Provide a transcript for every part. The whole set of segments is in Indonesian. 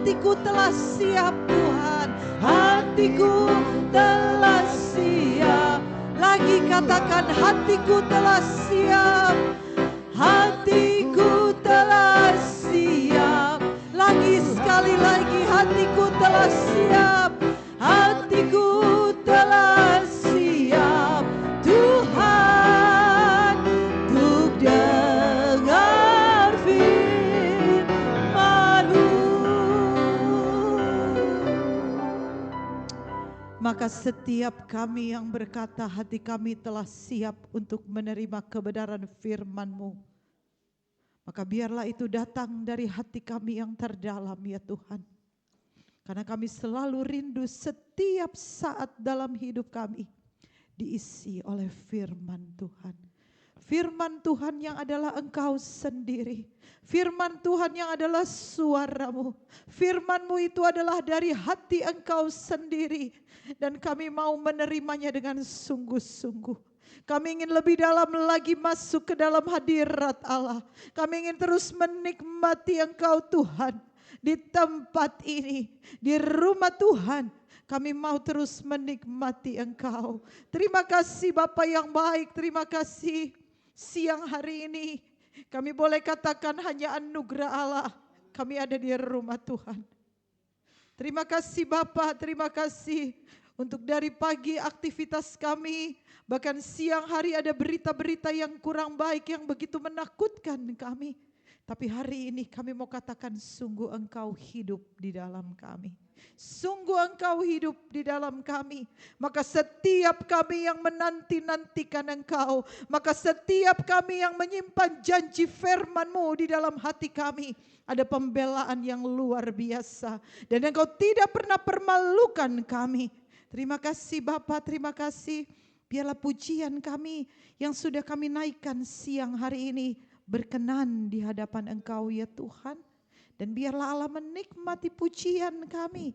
hatiku telah siap Tuhan, hatiku telah siap. Lagi katakan hatiku telah siap, hatiku telah siap. Lagi sekali lagi hatiku telah siap, hatiku telah siap Tuhan untuk dengar firman-Mu. Maka setiap kami yang berkata hati kami telah siap untuk menerima kebenaran firman-Mu, maka biarlah itu datang dari hati kami yang terdalam ya Tuhan. Karena kami selalu rindu setiap saat dalam hidup kami diisi oleh firman Tuhan. Firman Tuhan yang adalah Engkau sendiri. Firman Tuhan yang adalah suara-Mu. Firman-Mu itu adalah dari hati Engkau sendiri. Dan kami mau menerimanya dengan sungguh-sungguh. Kami ingin lebih dalam lagi masuk ke dalam hadirat Allah. Kami ingin terus menikmati Engkau Tuhan. Di tempat ini, di rumah Tuhan, kami mau terus menikmati Engkau. Terima kasih Bapa yang baik, terima kasih siang hari ini. Kami boleh katakan hanya anugerah Allah, kami ada di rumah Tuhan. Terima kasih Bapa, terima kasih untuk dari pagi aktivitas kami, bahkan siang hari ada berita-berita yang kurang baik yang begitu menakutkan kami. Tapi hari ini kami mau katakan sungguh Engkau hidup di dalam kami. Sungguh Engkau hidup di dalam kami. Maka setiap kami yang menanti-nantikan Engkau, maka setiap kami yang menyimpan janji firman-Mu di dalam hati kami, ada pembelaan yang luar biasa. Dan Engkau tidak pernah permalukan kami. Terima kasih Bapa, terima kasih. Biarlah pujian kami yang sudah kami naikkan siang hari ini berkenan di hadapan Engkau ya Tuhan. Dan biarlah Allah menikmati pujian kami.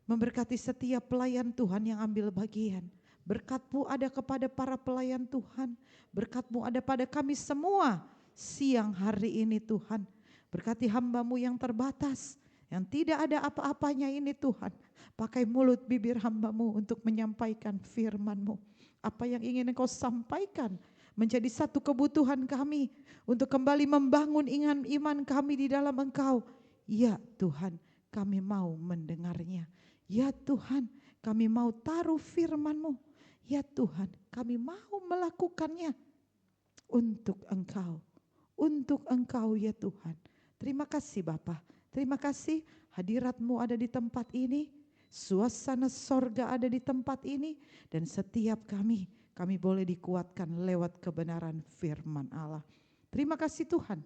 Memberkati setiap pelayan Tuhan yang ambil bagian. Berkat-Mu ada kepada para pelayan Tuhan. Berkat-Mu ada pada kami semua siang hari ini Tuhan. Berkati hamba-Mu yang terbatas. Yang tidak ada apa-apanya ini Tuhan. Pakai mulut bibir hamba-Mu untuk menyampaikan firman-Mu. Apa yang ingin Engkau sampaikan menjadi satu kebutuhan kami untuk kembali membangun iman kami di dalam Engkau. Ya Tuhan, kami mau mendengarnya. Ya Tuhan, kami mau taruh firman-Mu. Ya Tuhan, kami mau melakukannya untuk Engkau. Untuk Engkau ya Tuhan. Terima kasih Bapa. Terima kasih hadirat-Mu ada di tempat ini. Suasana sorga ada di tempat ini. Dan setiap kami boleh dikuatkan lewat kebenaran firman Allah. Terima kasih Tuhan.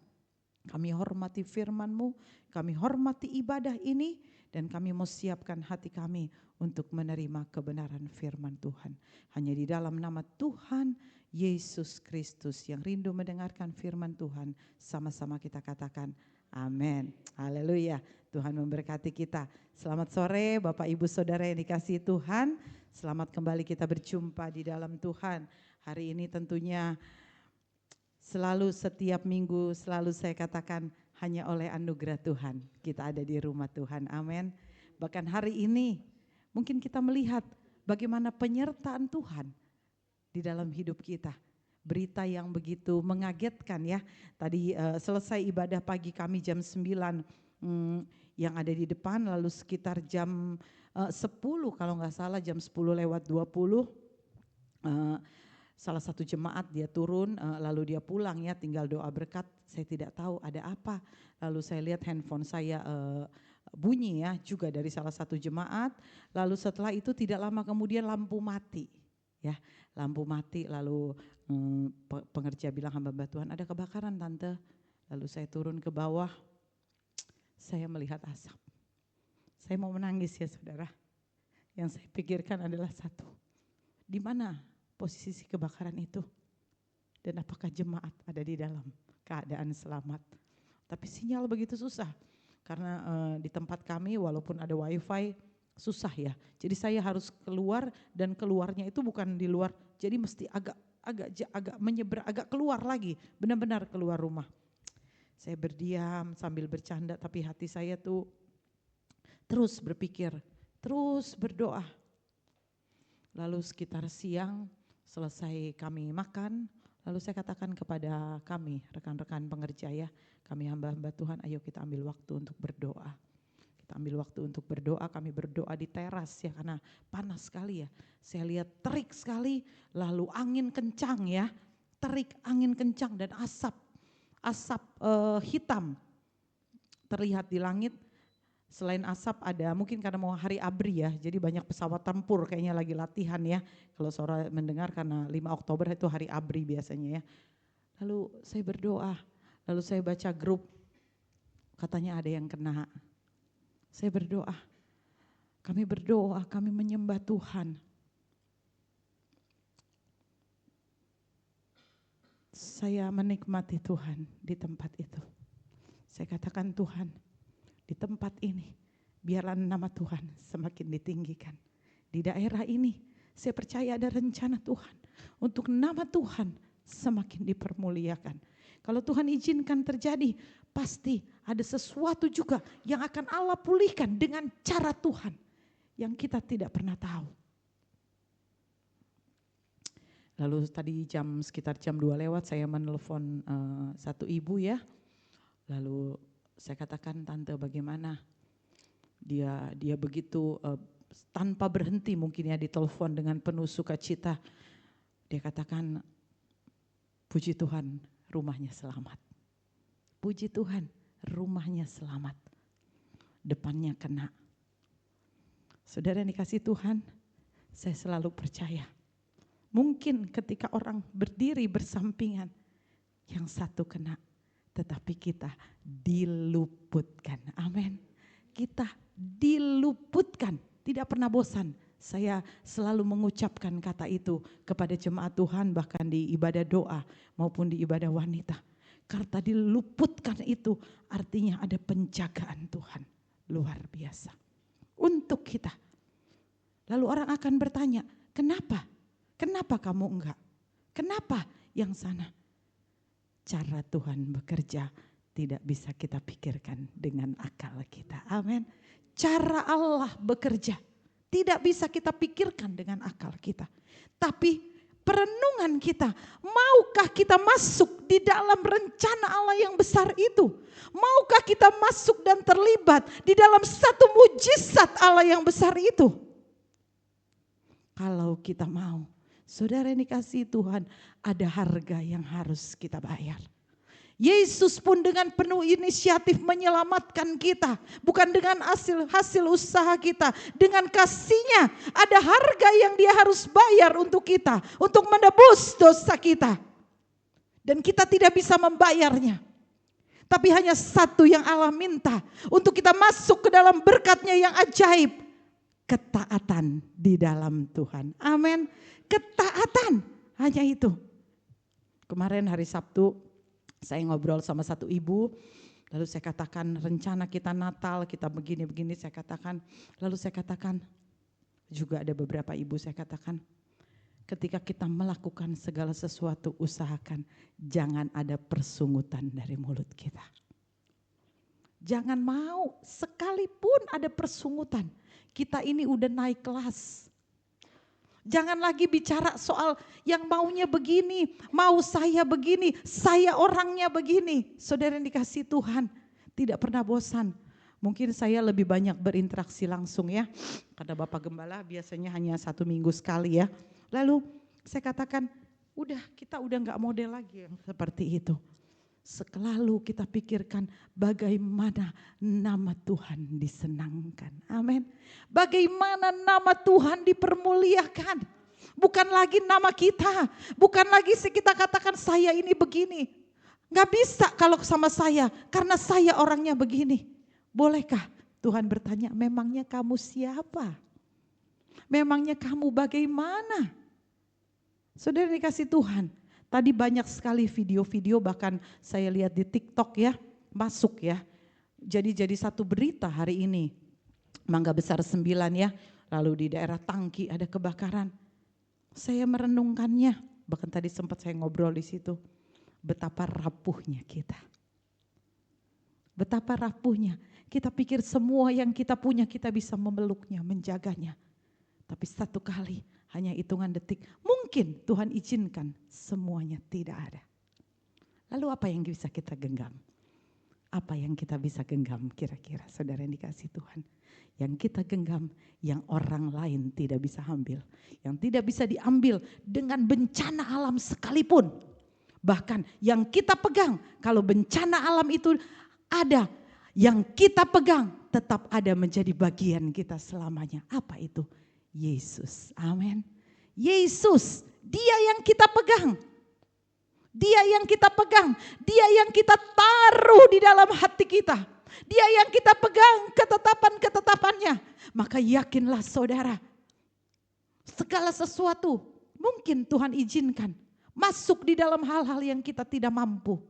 Kami hormati firman-Mu, kami hormati ibadah ini, dan kami mau siapkan hati kami untuk menerima kebenaran firman Tuhan. Hanya di dalam nama Tuhan Yesus Kristus yang rindu mendengarkan firman Tuhan, sama-sama kita katakan amin. Haleluya. Tuhan memberkati kita. Selamat sore Bapak Ibu Saudara yang dikasihi Tuhan. Selamat kembali kita berjumpa di dalam Tuhan. Hari ini tentunya selalu setiap minggu selalu saya katakan hanya oleh anugerah Tuhan kita ada di rumah Tuhan. Amin. Bahkan hari ini mungkin kita melihat bagaimana penyertaan Tuhan di dalam hidup kita. Berita yang begitu mengagetkan ya. Tadi selesai ibadah pagi kami jam 9 yang ada di depan, lalu sekitar jam 10 kalau nggak salah, jam 10 lewat 20 salah satu jemaat dia turun lalu dia pulang ya, tinggal doa berkat. Saya tidak tahu ada apa, lalu saya lihat handphone saya bunyi ya, juga dari salah satu jemaat. Lalu setelah itu tidak lama kemudian lampu mati ya, lampu mati. Lalu pengerja bilang, hamba Tuhan ada kebakaran tante. Lalu saya turun ke bawah, saya melihat asap. Saya mau menangis ya saudara. Yang saya pikirkan adalah satu, di mana posisi kebakaran itu? Dan apakah jemaat ada di dalam keadaan selamat? Tapi sinyal begitu susah. Karena di tempat kami walaupun ada wifi susah ya. Jadi saya harus keluar, dan keluarnya itu bukan di luar. Jadi mesti agak menyeberang, agak keluar lagi. Benar-benar keluar rumah. Saya berdiam sambil bercanda, tapi hati saya tuh terus berpikir, terus berdoa. Lalu sekitar siang selesai kami makan, lalu saya katakan kepada kami rekan-rekan pengerja ya, kami hamba-hamba Tuhan, ayo kita ambil waktu untuk berdoa. Kita ambil waktu untuk berdoa, kami berdoa di teras ya karena panas sekali ya. Saya lihat terik sekali, lalu angin kencang ya, terik angin kencang dan asap hitam terlihat di langit. Selain asap ada mungkin karena mau hari ABRI ya, jadi banyak pesawat tempur kayaknya lagi latihan ya. Kalau saudara mendengar karena 5 Oktober itu hari ABRI biasanya ya. Lalu saya berdoa, lalu saya baca grup, katanya ada yang kena. Saya berdoa, kami menyembah Tuhan. Saya menikmati Tuhan di tempat itu. Saya katakan Tuhan, di tempat ini biarlah nama Tuhan semakin ditinggikan. Di daerah ini saya percaya ada rencana Tuhan untuk nama Tuhan semakin dipermuliakan. Kalau Tuhan izinkan terjadi, pasti ada sesuatu juga yang akan Allah pulihkan dengan cara Tuhan yang kita tidak pernah tahu. Lalu tadi sekitar jam 2 lewat saya menelpon satu ibu ya. Lalu saya katakan, tante bagaimana? Dia begitu tanpa berhenti mungkin ya ditelepon dengan penuh sukacita. Dia katakan, puji Tuhan rumahnya selamat. Puji Tuhan rumahnya selamat. Depannya kena. Saudara yang dikasih Tuhan, saya selalu percaya. Mungkin ketika orang berdiri bersampingan, yang satu kena, tetapi kita diluputkan. Amin. Kita diluputkan, tidak pernah bosan. Saya selalu mengucapkan kata itu kepada jemaat Tuhan, bahkan di ibadah doa maupun di ibadah wanita. Karena diluputkan itu artinya ada penjagaan Tuhan luar biasa untuk kita. Lalu orang akan bertanya, kenapa? Kenapa kamu enggak? Kenapa yang sana? Cara Tuhan bekerja tidak bisa kita pikirkan dengan akal kita. Amin. Cara Allah bekerja tidak bisa kita pikirkan dengan akal kita. Tapi perenungan kita, maukah kita masuk di dalam rencana Allah yang besar itu? Maukah kita masuk dan terlibat di dalam satu mujizat Allah yang besar itu? Kalau kita mau, saudara yang dikasihi Tuhan, ada harga yang harus kita bayar. Yesus pun dengan penuh inisiatif menyelamatkan kita. Bukan dengan hasil usaha kita. Dengan kasih-Nya ada harga yang dia harus bayar untuk kita. Untuk menebus dosa kita. Dan kita tidak bisa membayarnya. Tapi hanya satu yang Allah minta. Untuk kita masuk ke dalam berkat-Nya yang ajaib. Ketaatan di dalam Tuhan. Amin. Ketaatan, hanya itu. Kemarin hari Sabtu saya ngobrol sama satu ibu, lalu saya katakan rencana kita Natal, kita begini-begini, lalu saya katakan, juga ada beberapa ibu saya katakan, ketika kita melakukan segala sesuatu usahakan jangan ada persungutan dari mulut kita. Jangan mau sekalipun ada persungutan, kita ini udah naik kelas. Jangan lagi bicara soal yang maunya begini, mau saya begini, saya orangnya begini. Saudara yang dikasihi Tuhan, tidak pernah bosan. Mungkin saya lebih banyak berinteraksi langsung ya, karena Bapak Gembala biasanya hanya 1 minggu sekali ya. Lalu saya katakan, kita udah gak model lagi yang seperti itu. Selalu kita pikirkan bagaimana nama Tuhan disenangkan. Amin. Bagaimana nama Tuhan dipermuliakan. Bukan lagi nama kita. Bukan lagi kita katakan saya ini begini. Gak bisa kalau sama saya. Karena saya orangnya begini. Bolehkah Tuhan bertanya, memangnya kamu siapa? Memangnya kamu bagaimana? Saudara dikasih Tuhan. Tadi banyak sekali video-video, bahkan saya lihat di TikTok ya, masuk ya. Jadi satu berita hari ini, Mangga Besar 9 ya, lalu di daerah Tangki ada kebakaran. Saya merenungkannya, bahkan tadi sempat saya ngobrol di situ. Betapa rapuhnya kita. Betapa rapuhnya. Kita pikir semua yang kita punya kita bisa memeluknya, menjaganya. Tapi satu kali, hanya hitungan detik, mungkin Tuhan izinkan semuanya tidak ada. Lalu apa yang bisa kita genggam? Apa yang kita bisa genggam kira-kira saudara yang dikasih Tuhan? Yang kita genggam yang orang lain tidak bisa ambil. Yang tidak bisa diambil dengan bencana alam sekalipun. Bahkan yang kita pegang kalau bencana alam itu ada, yang kita pegang tetap ada menjadi bagian kita selamanya. Apa itu? Yesus. Amin. Yesus, dia yang kita pegang. Dia yang kita pegang, dia yang kita taruh di dalam hati kita. Dia yang kita pegang ketetapan-ketetapannya. Maka yakinlah saudara, segala sesuatu mungkin Tuhan izinkan masuk di dalam hal-hal yang kita tidak mampu.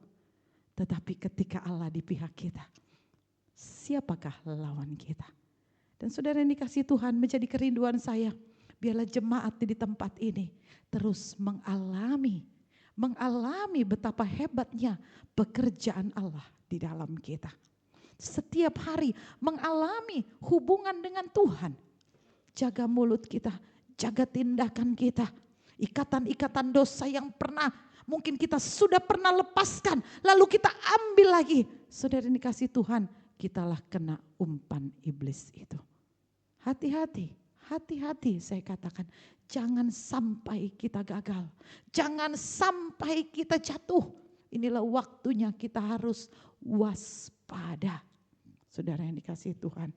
Tetapi ketika Allah di pihak kita, siapakah lawan kita? Dan saudara yang dikasih Tuhan, menjadi kerinduan saya, biarlah jemaat di tempat ini terus mengalami betapa hebatnya pekerjaan Allah di dalam kita. Setiap hari mengalami hubungan dengan Tuhan. Jaga mulut kita, jaga tindakan kita. Ikatan-ikatan dosa yang mungkin kita sudah pernah lepaskan, lalu kita ambil lagi. Saudara yang dikasih Tuhan, kitalah kena umpan iblis itu. Hati-hati. Hati-hati saya katakan, jangan sampai kita gagal, jangan sampai kita jatuh. Inilah waktunya kita harus waspada. Saudara yang dikasihi Tuhan,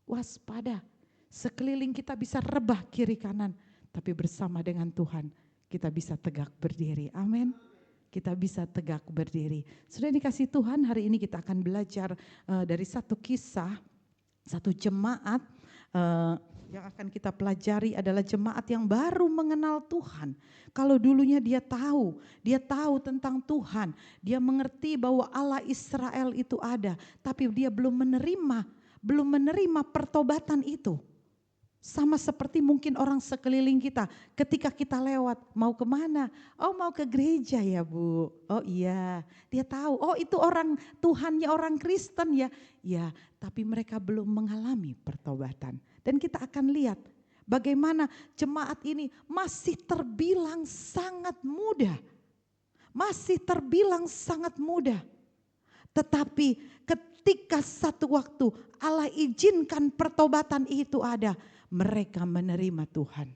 waspada. Sekeliling kita bisa rebah kiri kanan, tapi bersama dengan Tuhan kita bisa tegak berdiri. Amin. Kita bisa tegak berdiri. Sudah dikasih Tuhan, hari ini kita akan belajar dari satu kisah, satu jemaat yang akan kita pelajari adalah jemaat yang baru mengenal Tuhan. Kalau dulunya dia tahu tentang Tuhan, dia mengerti bahwa Allah Israel itu ada, tapi dia belum menerima pertobatan itu. Sama seperti mungkin orang sekeliling kita, ketika kita lewat, mau kemana? Oh mau ke gereja ya Bu, oh iya, dia tahu, oh itu orang Tuhannya orang Kristen ya. Ya, tapi mereka belum mengalami pertobatan. Dan kita akan lihat bagaimana jemaat ini masih terbilang sangat muda. Masih terbilang sangat muda. Tetapi ketika satu waktu Allah izinkan pertobatan itu ada, mereka menerima Tuhan.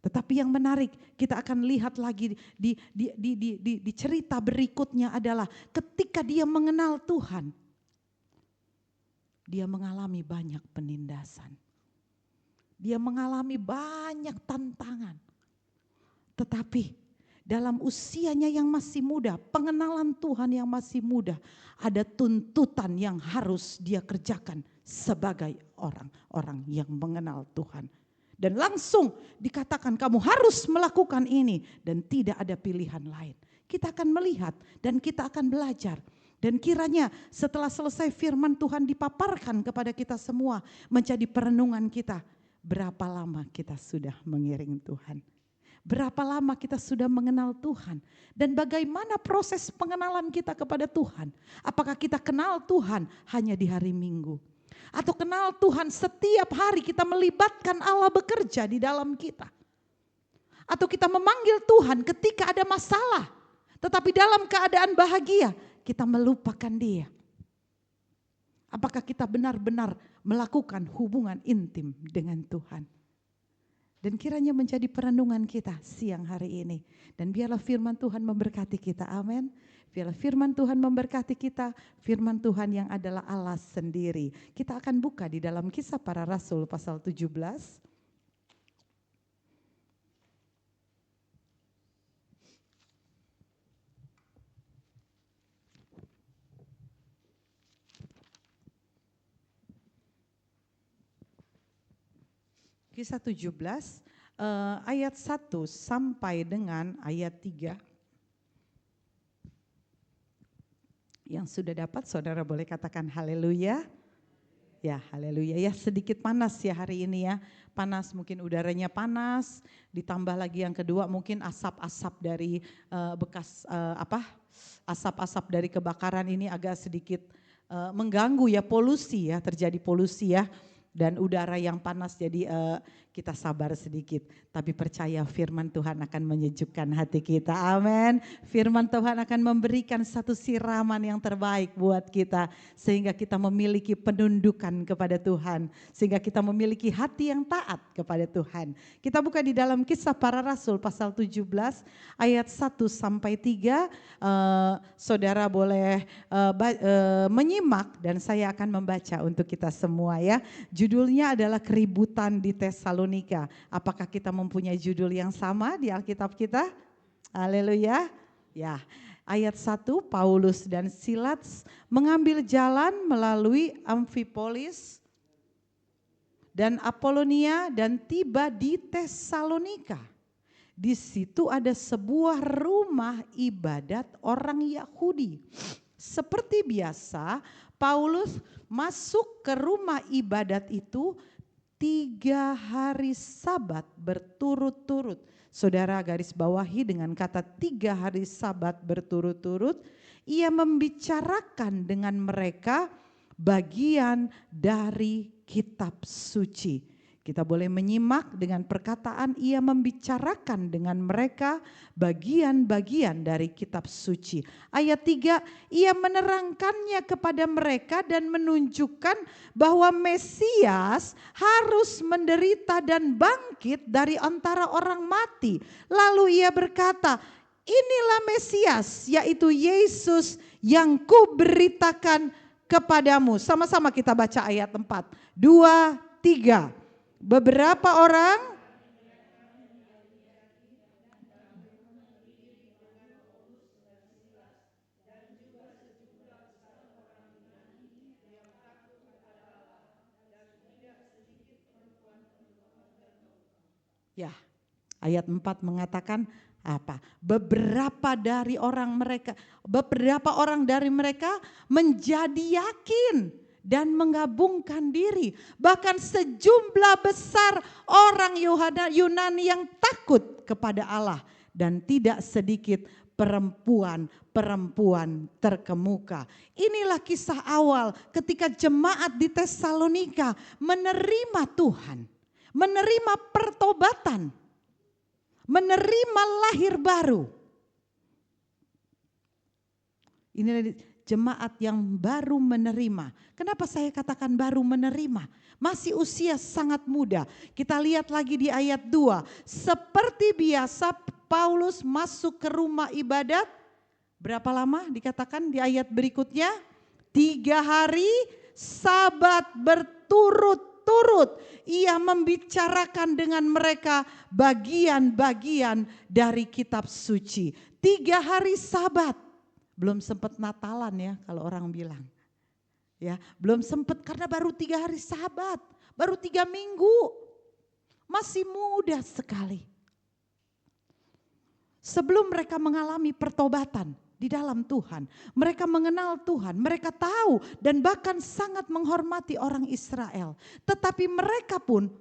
Tetapi yang menarik, kita akan lihat lagi di cerita berikutnya adalah ketika dia mengenal Tuhan, dia mengalami banyak penindasan. Dia mengalami banyak tantangan. Tetapi dalam usianya yang masih muda, pengenalan Tuhan yang masih muda, ada tuntutan yang harus dia kerjakan sebagai orang-orang yang mengenal Tuhan. Dan langsung dikatakan kamu harus melakukan ini dan tidak ada pilihan lain. Kita akan melihat dan kita akan belajar. Dan kiranya setelah selesai firman Tuhan dipaparkan kepada kita semua menjadi perenungan kita. Berapa lama kita sudah mengiring Tuhan? Berapa lama kita sudah mengenal Tuhan? Dan bagaimana proses pengenalan kita kepada Tuhan? Apakah kita kenal Tuhan hanya di hari Minggu? Atau kenal Tuhan setiap hari kita melibatkan Allah bekerja di dalam kita? Atau kita memanggil Tuhan ketika ada masalah, tetapi dalam keadaan bahagia kita melupakan Dia? Apakah kita benar-benar melakukan hubungan intim dengan Tuhan? Dan kiranya menjadi perenungan kita siang hari ini. Dan biarlah firman Tuhan memberkati kita, amin. Biarlah firman Tuhan memberkati kita, firman Tuhan yang adalah Allah sendiri. Kita akan buka di dalam Kisah Para Rasul pasal 17. Kisah 17 ayat 1 sampai dengan ayat 3. Yang sudah dapat saudara boleh katakan haleluya. Ya haleluya ya, sedikit panas ya hari ini ya. Panas, mungkin udaranya panas, ditambah lagi yang kedua mungkin asap-asap dari bekas asap-asap dari kebakaran ini agak sedikit mengganggu ya, polusi ya, terjadi polusi ya. Dan udara yang panas, jadi kita sabar sedikit. Tapi percaya firman Tuhan akan menyejukkan hati kita. Amin. Firman Tuhan akan memberikan satu siraman yang terbaik buat kita. Sehingga kita memiliki penundukan kepada Tuhan. Sehingga kita memiliki hati yang taat kepada Tuhan. Kita buka di dalam Kisah Para Rasul pasal 17 ayat 1 sampai 3. Saudara boleh menyimak dan saya akan membaca untuk kita semua ya. Judulnya adalah keributan di Tesalonika. Apakah kita mempunyai judul yang sama di Alkitab kita? Haleluya. Ya. Ayat 1, Paulus dan Silas mengambil jalan melalui Amfipolis dan Apolonia dan tiba di Tesalonika. Di situ ada sebuah rumah ibadat orang Yahudi. Seperti biasa, Paulus masuk ke rumah ibadat itu 3 hari Sabat berturut-turut. Saudara garis bawahi dengan kata 3 hari Sabat berturut-turut. Ia membicarakan dengan mereka bagian dari kitab suci. Kita boleh menyimak dengan perkataan ia membicarakan dengan mereka bagian-bagian dari kitab suci. Ayat 3, ia menerangkannya kepada mereka dan menunjukkan bahwa Mesias harus menderita dan bangkit dari antara orang mati. Lalu ia berkata, inilah Mesias, yaitu Yesus yang kuberitakan kepadamu. Sama-sama kita baca ayat 4, 2, 3. Beberapa orang ya, ayat 4 mengatakan apa? Beberapa orang dari mereka menjadi yakin dan menggabungkan diri. Bahkan sejumlah besar orang Yunani yang takut kepada Allah. Dan tidak sedikit perempuan terkemuka. Inilah kisah awal ketika jemaat di Tesalonika menerima Tuhan. Menerima pertobatan. Menerima lahir baru. Inilah jemaat yang baru menerima. Kenapa saya katakan baru menerima? Masih usia sangat muda. Kita lihat lagi di ayat 2. Seperti biasa Paulus masuk ke rumah ibadat. Berapa lama dikatakan di ayat berikutnya? 3 hari Sabat berturut-turut. Ia membicarakan dengan mereka bagian-bagian dari kitab suci. 3 hari Sabat. Belum sempat Natalan ya kalau orang bilang. Ya, belum sempat karena baru 3 hari Sabat, baru 3 minggu. Masih muda sekali. Sebelum mereka mengalami pertobatan di dalam Tuhan, mereka mengenal Tuhan, mereka tahu dan bahkan sangat menghormati orang Israel. Tetapi mereka pun,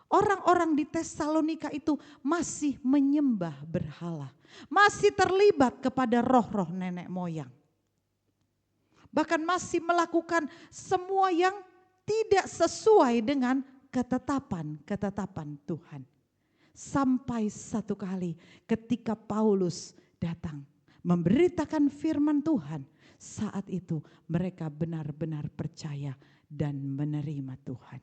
orang-orang di Tesalonika itu masih menyembah berhala. Masih terlibat kepada roh-roh nenek moyang. Bahkan masih melakukan semua yang tidak sesuai dengan ketetapan Tuhan. Sampai satu kali ketika Paulus datang memberitakan firman Tuhan. Saat itu mereka benar-benar percaya dan menerima Tuhan.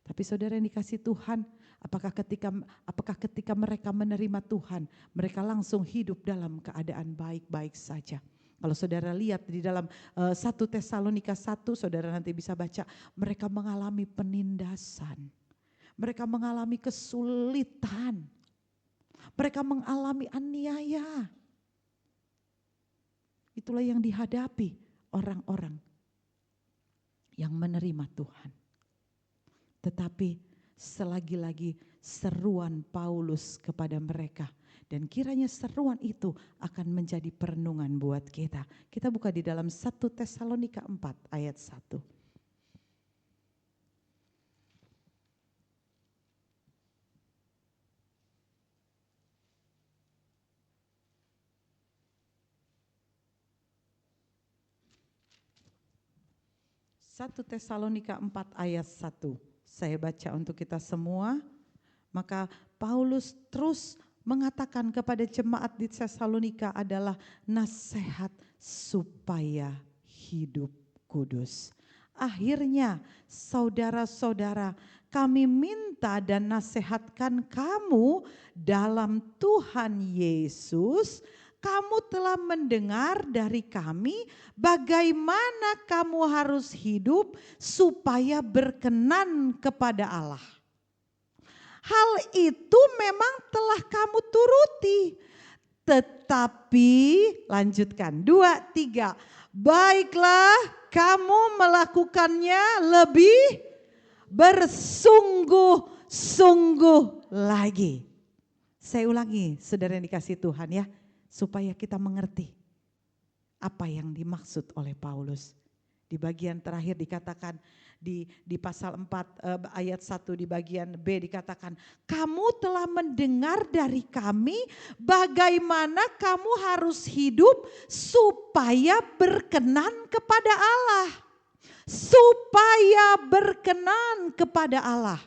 Tapi saudara yang dikasih Tuhan, apakah ketika mereka menerima Tuhan, mereka langsung hidup dalam keadaan baik-baik saja? Kalau saudara lihat di dalam 1 Tesalonika 1, saudara nanti bisa baca, mereka mengalami penindasan. Mereka mengalami kesulitan. Mereka mengalami aniaya. Itulah yang dihadapi orang-orang yang menerima Tuhan. Tetapi selagi-lagi seruan Paulus kepada mereka. Dan kiranya seruan itu akan menjadi perenungan buat kita. Kita buka di dalam 1 Tesalonika 4 ayat 1. 1 Tesalonika 4 ayat 1. Saya baca untuk kita semua. Maka Paulus terus mengatakan kepada jemaat di Tesalonika adalah nasihat supaya hidup kudus. Akhirnya saudara-saudara, kami minta dan nasihatkan kamu dalam Tuhan Yesus. Kamu telah mendengar dari kami bagaimana kamu harus hidup supaya berkenan kepada Allah. Hal itu memang telah kamu turuti. Tetapi, lanjutkan, 2, 3. Baiklah kamu melakukannya lebih bersungguh-sungguh lagi. Saya ulangi, saudara yang dikasihi Tuhan ya. Supaya kita mengerti apa yang dimaksud oleh Paulus. Di bagian terakhir dikatakan di pasal 4 ayat 1 di bagian B dikatakan, kamu telah mendengar dari kami bagaimana kamu harus hidup supaya berkenan kepada Allah. Supaya berkenan kepada Allah.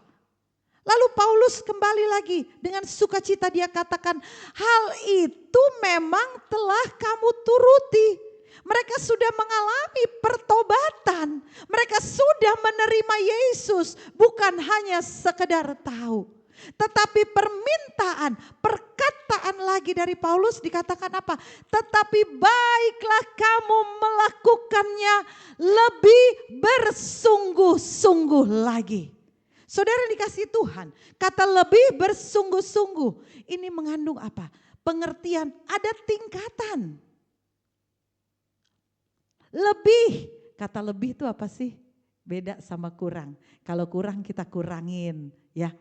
Lalu Paulus kembali lagi dengan sukacita dia katakan, hal itu memang telah kamu turuti. Mereka sudah mengalami pertobatan. Mereka sudah menerima Yesus, bukan hanya sekedar tahu. Tetapi perkataan lagi dari Paulus dikatakan apa? Tetapi baiklah kamu melakukannya lebih bersungguh-sungguh lagi. Saudara dikasih Tuhan, kata lebih bersungguh-sungguh ini mengandung apa? Pengertian ada tingkatan. Lebih, kata lebih itu apa sih? Beda sama kurang. Kalau kurang kita kurangin ya.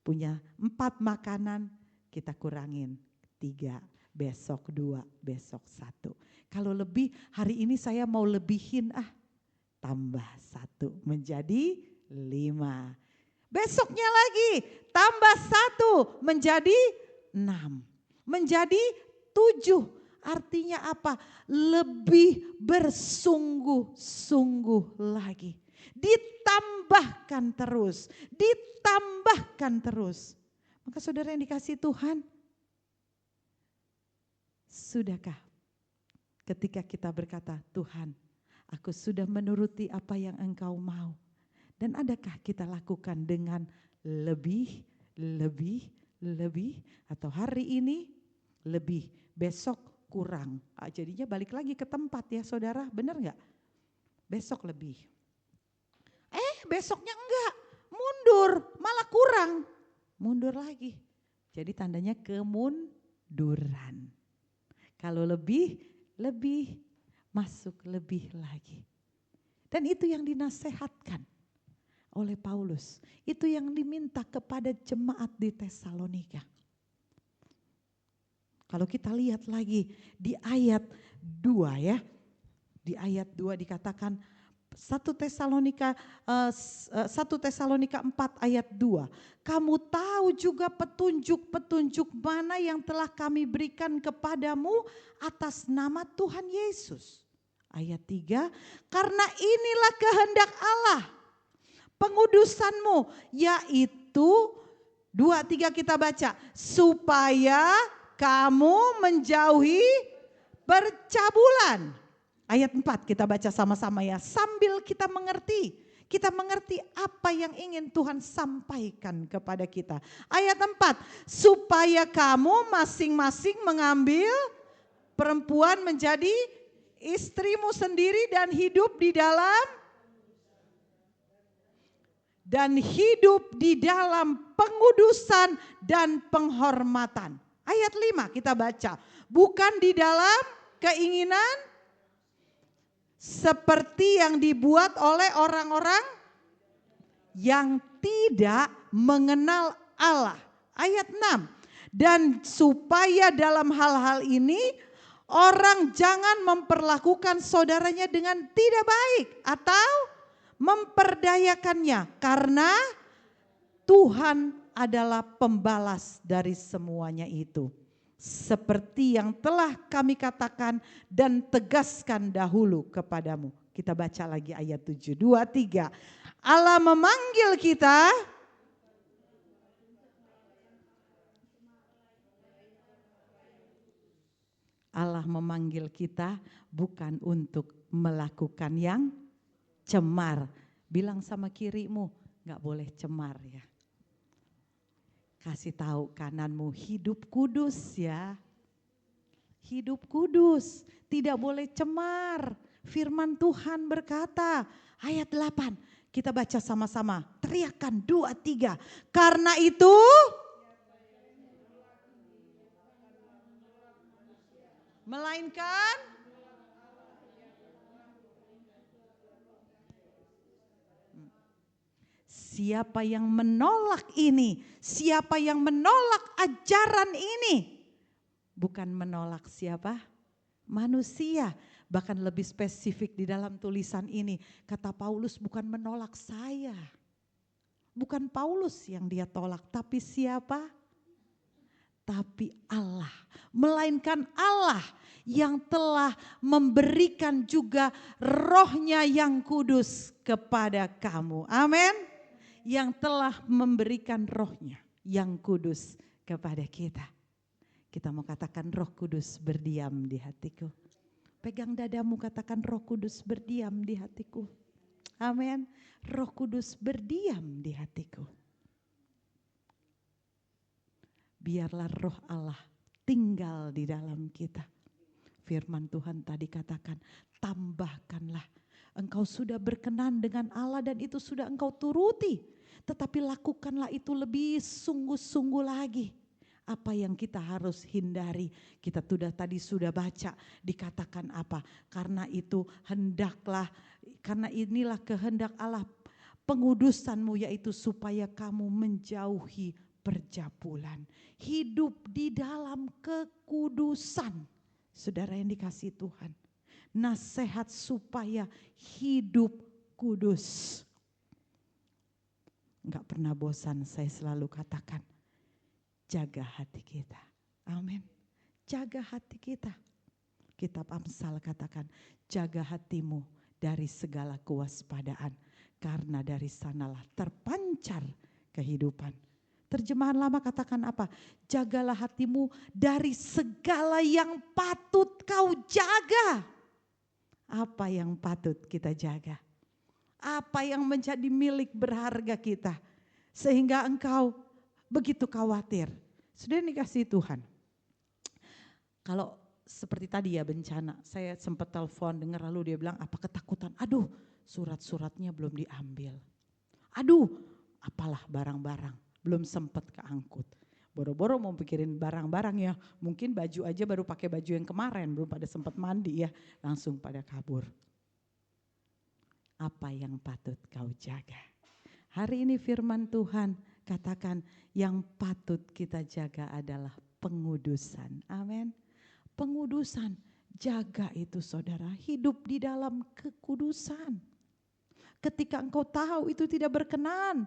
Punya 4 makanan kita kurangin 3, besok 2, besok 1. Kalau lebih hari ini saya mau lebihin tambah 1 menjadi 5. Besoknya lagi tambah 1 menjadi 6. Menjadi 7. Artinya apa? Lebih bersungguh-sungguh lagi. Ditambahkan terus. Ditambahkan terus. Maka saudara yang dikasihi Tuhan. Sudahkah ketika kita berkata, Tuhan, aku sudah menuruti apa yang Engkau mau. Dan adakah kita lakukan dengan lebih, atau hari ini lebih, besok kurang. Jadinya balik lagi ke tempat ya saudara, benar gak? Besok lebih. Besoknya enggak, mundur, malah kurang. Mundur lagi. Jadi tandanya kemunduran. Kalau lebih, masuk lebih lagi. Dan itu yang dinasehatkan oleh Paulus. Itu yang diminta kepada jemaat di Tesalonika. Kalau kita lihat lagi di ayat 2 ya. Di ayat 2 dikatakan 1 Tesalonika 4 ayat 2. Kamu tahu juga petunjuk-petunjuk mana yang telah kami berikan kepadamu atas nama Tuhan Yesus. Ayat 3, karena inilah kehendak Allah. Pengudusanmu yaitu 2, 3 kita baca. Supaya kamu menjauhi percabulan. Ayat 4 kita baca sama-sama ya. Sambil kita mengerti. Kita mengerti apa yang ingin Tuhan sampaikan kepada kita. Ayat 4. Supaya kamu masing-masing mengambil perempuan menjadi istrimu sendiri dan hidup di dalam pengudusan dan penghormatan. Ayat 5 kita baca. Bukan di dalam keinginan seperti yang dibuat oleh orang-orang yang tidak mengenal Allah. Ayat 6. Dan supaya dalam hal-hal ini orang jangan memperlakukan saudaranya dengan tidak baik atau memperdayakannya, karena Tuhan adalah pembalas dari semuanya itu. Seperti yang telah kami katakan dan tegaskan dahulu kepadamu. Kita baca lagi ayat 7, 2, 3. Allah memanggil kita bukan untuk melakukan yang cemar. Bilang sama kirimu, gak boleh cemar ya. Kasih tahu kananmu, hidup kudus ya. Hidup kudus, tidak boleh cemar. Firman Tuhan berkata, ayat 8, kita baca sama-sama, teriakan 2, 3. Karena itu melainkan siapa yang menolak ini, siapa yang menolak ajaran ini, bukan menolak siapa? Manusia. Bahkan lebih spesifik di dalam tulisan ini, kata Paulus bukan menolak saya. Bukan Paulus yang dia tolak, tapi siapa? Tapi Allah. Melainkan Allah yang telah memberikan juga rohnya yang kudus kepada kamu. Amin. Yang telah memberikan rohnya yang kudus kepada kita. Kita mau katakan Roh Kudus berdiam di hatiku. Pegang dadamu, katakan Roh Kudus berdiam di hatiku. Amin. Roh Kudus berdiam di hatiku. Biarlah roh Allah tinggal di dalam kita. Firman Tuhan tadi katakan, tambahkanlah. Engkau sudah berkenan dengan Allah dan itu sudah engkau turuti. Tetapi lakukanlah itu lebih sungguh-sungguh lagi. Apa yang kita harus hindari? Kita tadi sudah baca, dikatakan apa? Karena itu hendaklah, karena inilah kehendak Allah pengudusanmu, yaitu supaya kamu menjauhi percabulan. Hidup di dalam kekudusan. Saudara yang dikasihi Tuhan. Nasihat supaya hidup kudus. Enggak pernah bosan saya selalu katakan. Jaga hati kita. Amin. Jaga hati kita. Kitab Amsal katakan, jaga hatimu dari segala kewaspadaan. Karena dari sanalah terpancar kehidupan. Terjemahan lama katakan apa? Jagalah hatimu dari segala yang patut kau jaga. Apa yang patut kita jaga? Apa yang menjadi milik berharga kita? Sehingga engkau begitu khawatir. Sudah dikasih Tuhan. Kalau seperti tadi ya bencana, saya sempat telepon dengar lalu dia bilang apa ketakutan. Aduh, surat-suratnya belum diambil. Aduh, apalah barang-barang belum sempat keangkut. Boro-boro mau pikirin barang-barang ya, mungkin baju aja baru pakai baju yang kemarin, belum pada sempat mandi ya, langsung pada kabur. Apa yang patut kau jaga? Hari ini firman Tuhan katakan yang patut kita jaga adalah pengudusan. Amin. Pengudusan, jaga itu saudara, hidup di dalam kekudusan. Ketika engkau tahu itu tidak berkenan,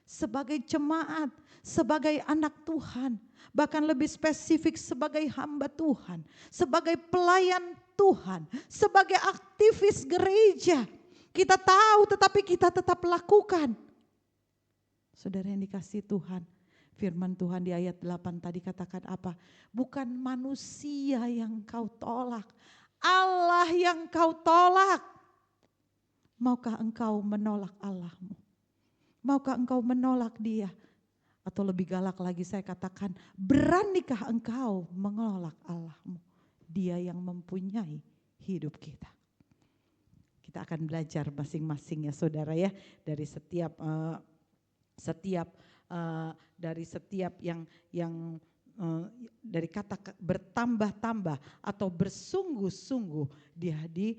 sebagai jemaat, sebagai anak Tuhan, bahkan lebih spesifik sebagai hamba Tuhan, sebagai pelayan Tuhan, sebagai aktivis gereja, kita tahu tetapi kita tetap lakukan. Saudara yang dikasihi Tuhan, firman Tuhan di ayat 8 tadi katakan apa? Bukan manusia yang kau tolak, Allah yang kau tolak. Maukah engkau menolak Allahmu? Maukah engkau menolak dia? Atau lebih galak lagi saya katakan, beranikah engkau menolak Allahmu? Dia yang mempunyai hidup kita. Kita akan belajar masing-masing ya saudara ya, dari setiap dari kata bertambah-tambah atau bersungguh-sungguh di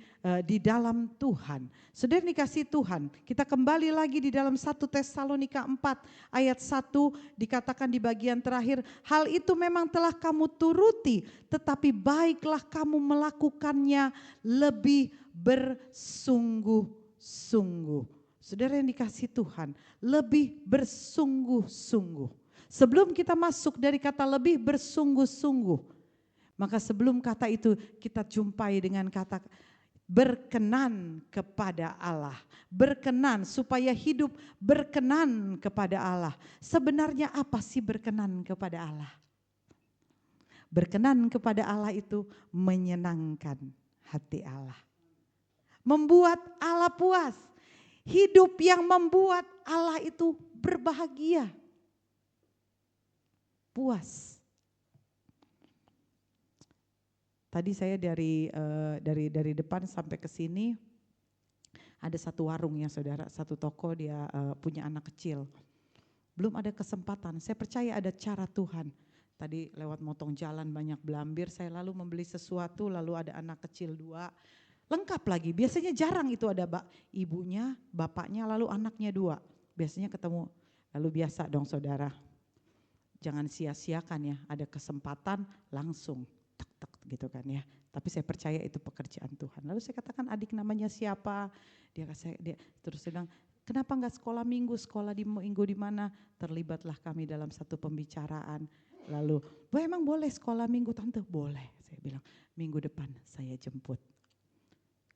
dalam Tuhan. Saudara dikasih Tuhan, kita kembali lagi di dalam 1 Tesalonika 4 ayat 1 dikatakan di bagian terakhir, hal itu memang telah kamu turuti, tetapi baiklah kamu melakukannya lebih bersungguh-sungguh. Saudara yang dikasih Tuhan, lebih bersungguh-sungguh. Sebelum kita masuk dari kata lebih bersungguh-sungguh, maka sebelum kata itu kita jumpai dengan kata berkenan kepada Allah. Berkenan, supaya hidup berkenan kepada Allah. Sebenarnya apa sih berkenan kepada Allah? Berkenan kepada Allah itu menyenangkan hati Allah. Membuat Allah puas. Hidup yang membuat Allah itu berbahagia. Puas. Tadi saya dari depan sampai ke sini ada satu warung ya saudara, satu toko dia punya anak kecil. Belum ada kesempatan, saya percaya ada cara Tuhan. Tadi lewat motong jalan banyak belambir, saya lalu membeli sesuatu, lalu ada anak kecil 2. Lengkap lagi, biasanya jarang itu ada ibunya, bapaknya, lalu anaknya 2. Biasanya ketemu, lalu biasa dong saudara. Jangan sia-siakan ya, ada kesempatan langsung tek gitu kan ya. Tapi saya percaya itu pekerjaan Tuhan. Lalu saya katakan, adik namanya siapa? Dia terus bilang, kenapa enggak sekolah minggu di minggu di mana? Terlibatlah kami dalam satu pembicaraan. Lalu, emang boleh sekolah minggu tante? Boleh, saya bilang, minggu depan saya jemput.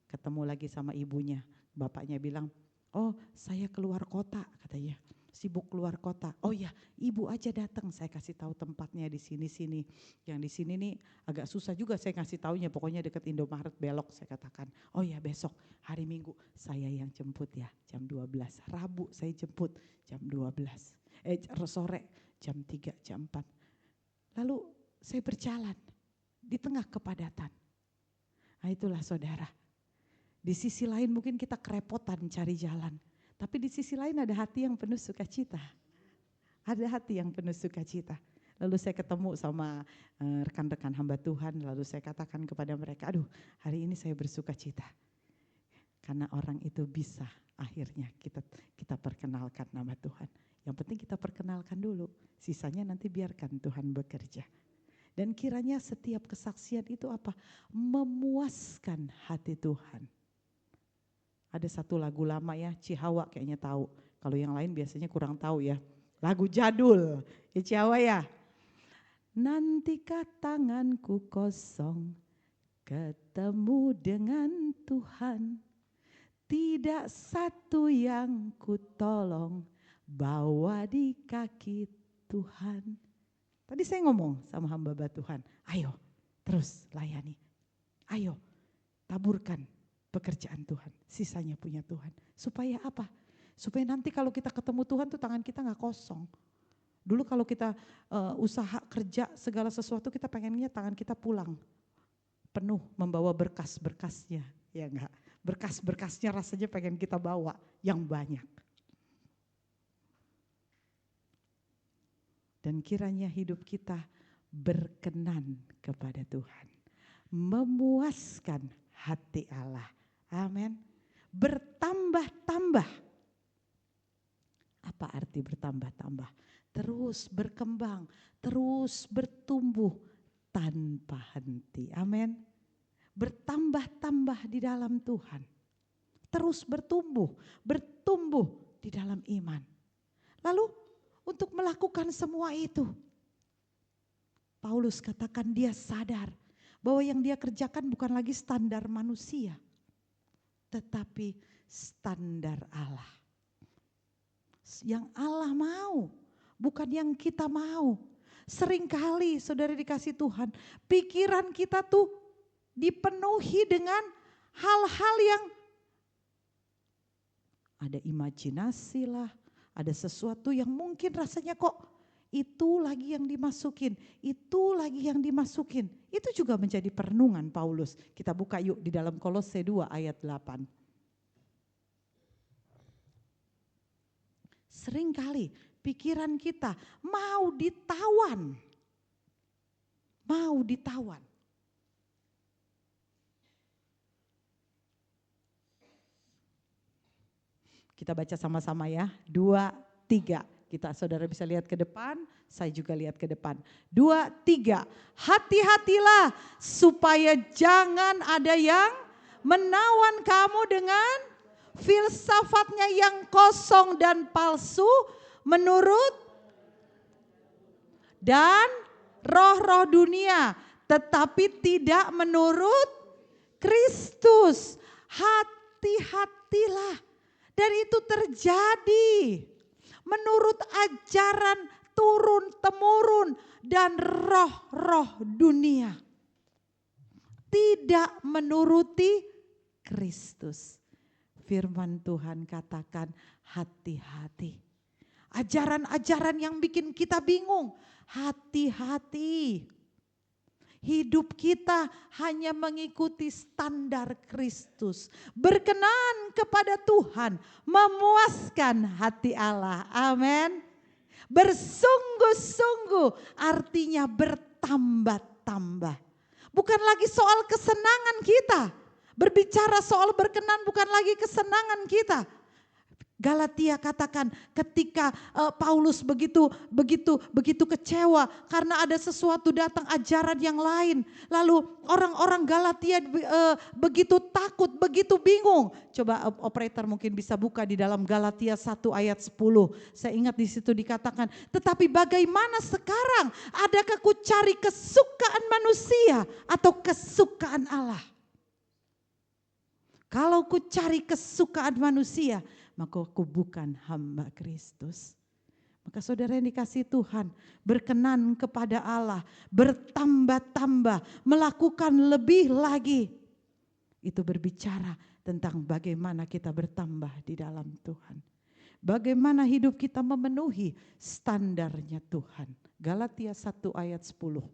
Ketemu lagi sama ibunya, bapaknya bilang, oh saya keluar kota katanya, sibuk keluar kota. Oh ya, ibu aja datang, saya kasih tahu tempatnya di sini. Yang di sini nih agak susah juga saya kasih taunya, pokoknya deket Indomaret belok. Saya katakan, oh ya besok hari Minggu saya yang jemput ya, jam 12. Rabu saya jemput jam 12. Sore jam 3, jam 4. Lalu saya berjalan di tengah kepadatan. Nah itulah saudara. Di sisi lain mungkin kita kerepotan cari jalan. Tapi di sisi lain ada hati yang penuh sukacita. Ada hati yang penuh sukacita. Lalu saya ketemu sama rekan-rekan hamba Tuhan. Lalu saya katakan kepada mereka, aduh hari ini saya bersukacita. Karena orang itu bisa akhirnya kita perkenalkan nama Tuhan. Yang penting kita perkenalkan dulu, sisanya nanti biarkan Tuhan bekerja. Dan kiranya setiap kesaksian itu apa? Memuaskan hati Tuhan. Ada satu lagu lama ya, Cihawa kayaknya tahu. Kalau yang lain biasanya kurang tahu ya. Lagu jadul, ya Cihawa ya. Nantikah tanganku kosong, ketemu dengan Tuhan. Tidak satu yang ku tolong, bawa di kaki Tuhan. Tadi saya ngomong sama hamba Tuhan, ayo terus layani. Ayo taburkan pekerjaan Tuhan, sisanya punya Tuhan. Supaya apa? Supaya nanti kalau kita ketemu Tuhan tuh tangan kita gak kosong. Dulu kalau kita usaha kerja segala sesuatu kita pengennya tangan kita pulang. Penuh membawa berkas-berkasnya, ya enggak? Berkas-berkasnya rasanya pengen kita bawa yang banyak. Dan kiranya hidup kita berkenan kepada Tuhan. Memuaskan hati Allah. Amin. Bertambah-tambah. Apa arti bertambah-tambah? Terus berkembang, terus bertumbuh tanpa henti. Amin. Bertambah-tambah di dalam Tuhan. Terus bertumbuh di dalam iman. Lalu untuk melakukan semua itu, Paulus katakan dia sadar bahwa yang dia kerjakan bukan lagi standar manusia, tetapi standar Allah. Yang Allah mau, bukan yang kita mau. Seringkali saudara dikasih Tuhan, pikiran kita tuh dipenuhi dengan hal-hal yang ada imajinasi lah, ada sesuatu yang mungkin rasanya kok itu lagi yang dimasukin, itu lagi yang dimasukin. Itu juga menjadi perenungan Paulus. Kita buka yuk di dalam Kolose 2 ayat 8. Seringkali pikiran kita mau ditawan. Mau ditawan. Kita baca sama-sama ya, 2, 3. Kita saudara bisa lihat ke depan, saya juga lihat ke depan. 2, 3. Hati-hatilah supaya jangan ada yang menawan kamu dengan filsafatnya yang kosong dan palsu menurut dan roh-roh dunia, tetapi tidak menurut Kristus. Hati-hatilah. Dan itu terjadi menurut ajaran turun-temurun dan roh-roh dunia. Tidak menuruti Kristus. Firman Tuhan katakan hati-hati. Ajaran-ajaran yang bikin kita bingung, hati-hati. Hidup kita hanya mengikuti standar Kristus. Berkenan kepada Tuhan, memuaskan hati Allah. Amin. Bersungguh-sungguh artinya bertambah-tambah. Bukan lagi soal kesenangan kita. Berbicara soal berkenan bukan lagi kesenangan kita. Galatia katakan ketika Paulus begitu kecewa karena ada sesuatu datang ajaran yang lain. Lalu orang-orang Galatia begitu takut, begitu bingung. Coba operator mungkin bisa buka di dalam Galatia 1 ayat 10. Saya ingat di situ dikatakan, tetapi bagaimana sekarang? Adakah ku cari kesukaan manusia atau kesukaan Allah? Kalau ku cari kesukaan manusia, maka aku bukan hamba Kristus. Maka saudara yang dikasihi Tuhan, berkenan kepada Allah, bertambah-tambah, melakukan lebih lagi. Itu berbicara tentang bagaimana kita bertambah di dalam Tuhan. Bagaimana hidup kita memenuhi standarnya Tuhan. Galatia 1 ayat 10.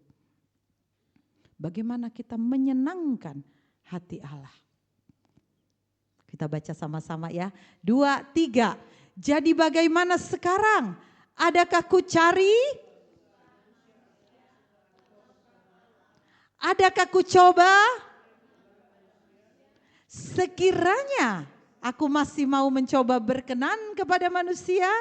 Bagaimana kita menyenangkan hati Allah. Kita baca sama-sama ya. 2, 3. Jadi bagaimana sekarang? Adakah ku cari? Adakah ku coba? Sekiranya aku masih mau mencoba berkenan kepada manusia,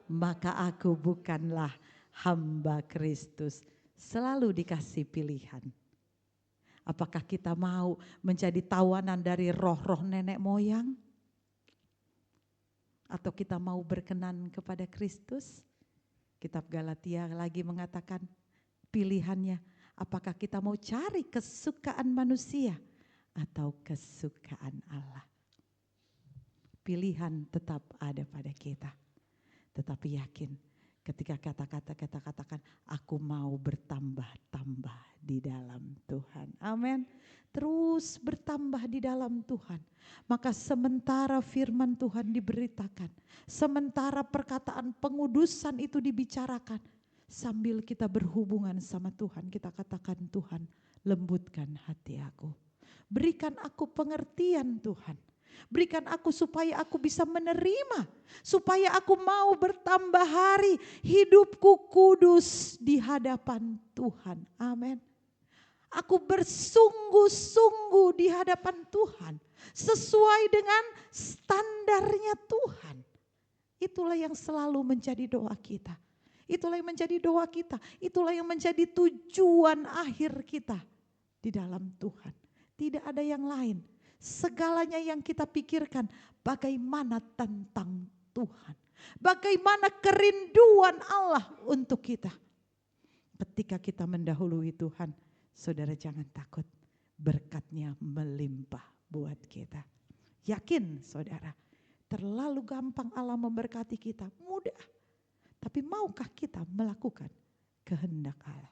maka aku bukanlah hamba Kristus. Selalu dikasih pilihan. Apakah kita mau menjadi tawanan dari roh-roh nenek moyang? Atau kita mau berkenan kepada Kristus? Kitab Galatia lagi mengatakan pilihannya. Apakah kita mau cari kesukaan manusia atau kesukaan Allah? Pilihan tetap ada pada kita. Tetapi yakin ketika kita katakan aku mau bertambah-tambah di dalam Tuhan. Amin. Terus bertambah di dalam Tuhan. Maka sementara firman Tuhan diberitakan, sementara perkataan pengudusan itu dibicarakan, sambil kita berhubungan sama Tuhan, kita katakan, Tuhan, lembutkan hati aku. Berikan aku pengertian Tuhan. Berikan aku supaya aku bisa menerima. Supaya aku mau bertambah hari. Hidupku kudus di hadapan Tuhan. Amin. Aku bersungguh-sungguh di hadapan Tuhan. Sesuai dengan standarnya Tuhan. Itulah yang selalu menjadi doa kita. Itulah yang menjadi doa kita. Itulah yang menjadi tujuan akhir kita di dalam Tuhan. Tidak ada yang lain. Segalanya yang kita pikirkan, bagaimana tentang Tuhan. Bagaimana kerinduan Allah untuk kita. Ketika kita mendahului Tuhan, saudara jangan takut. Berkatnya melimpah buat kita. Yakin saudara, terlalu gampang Allah memberkati kita, mudah. Tapi maukah kita melakukan kehendak Allah?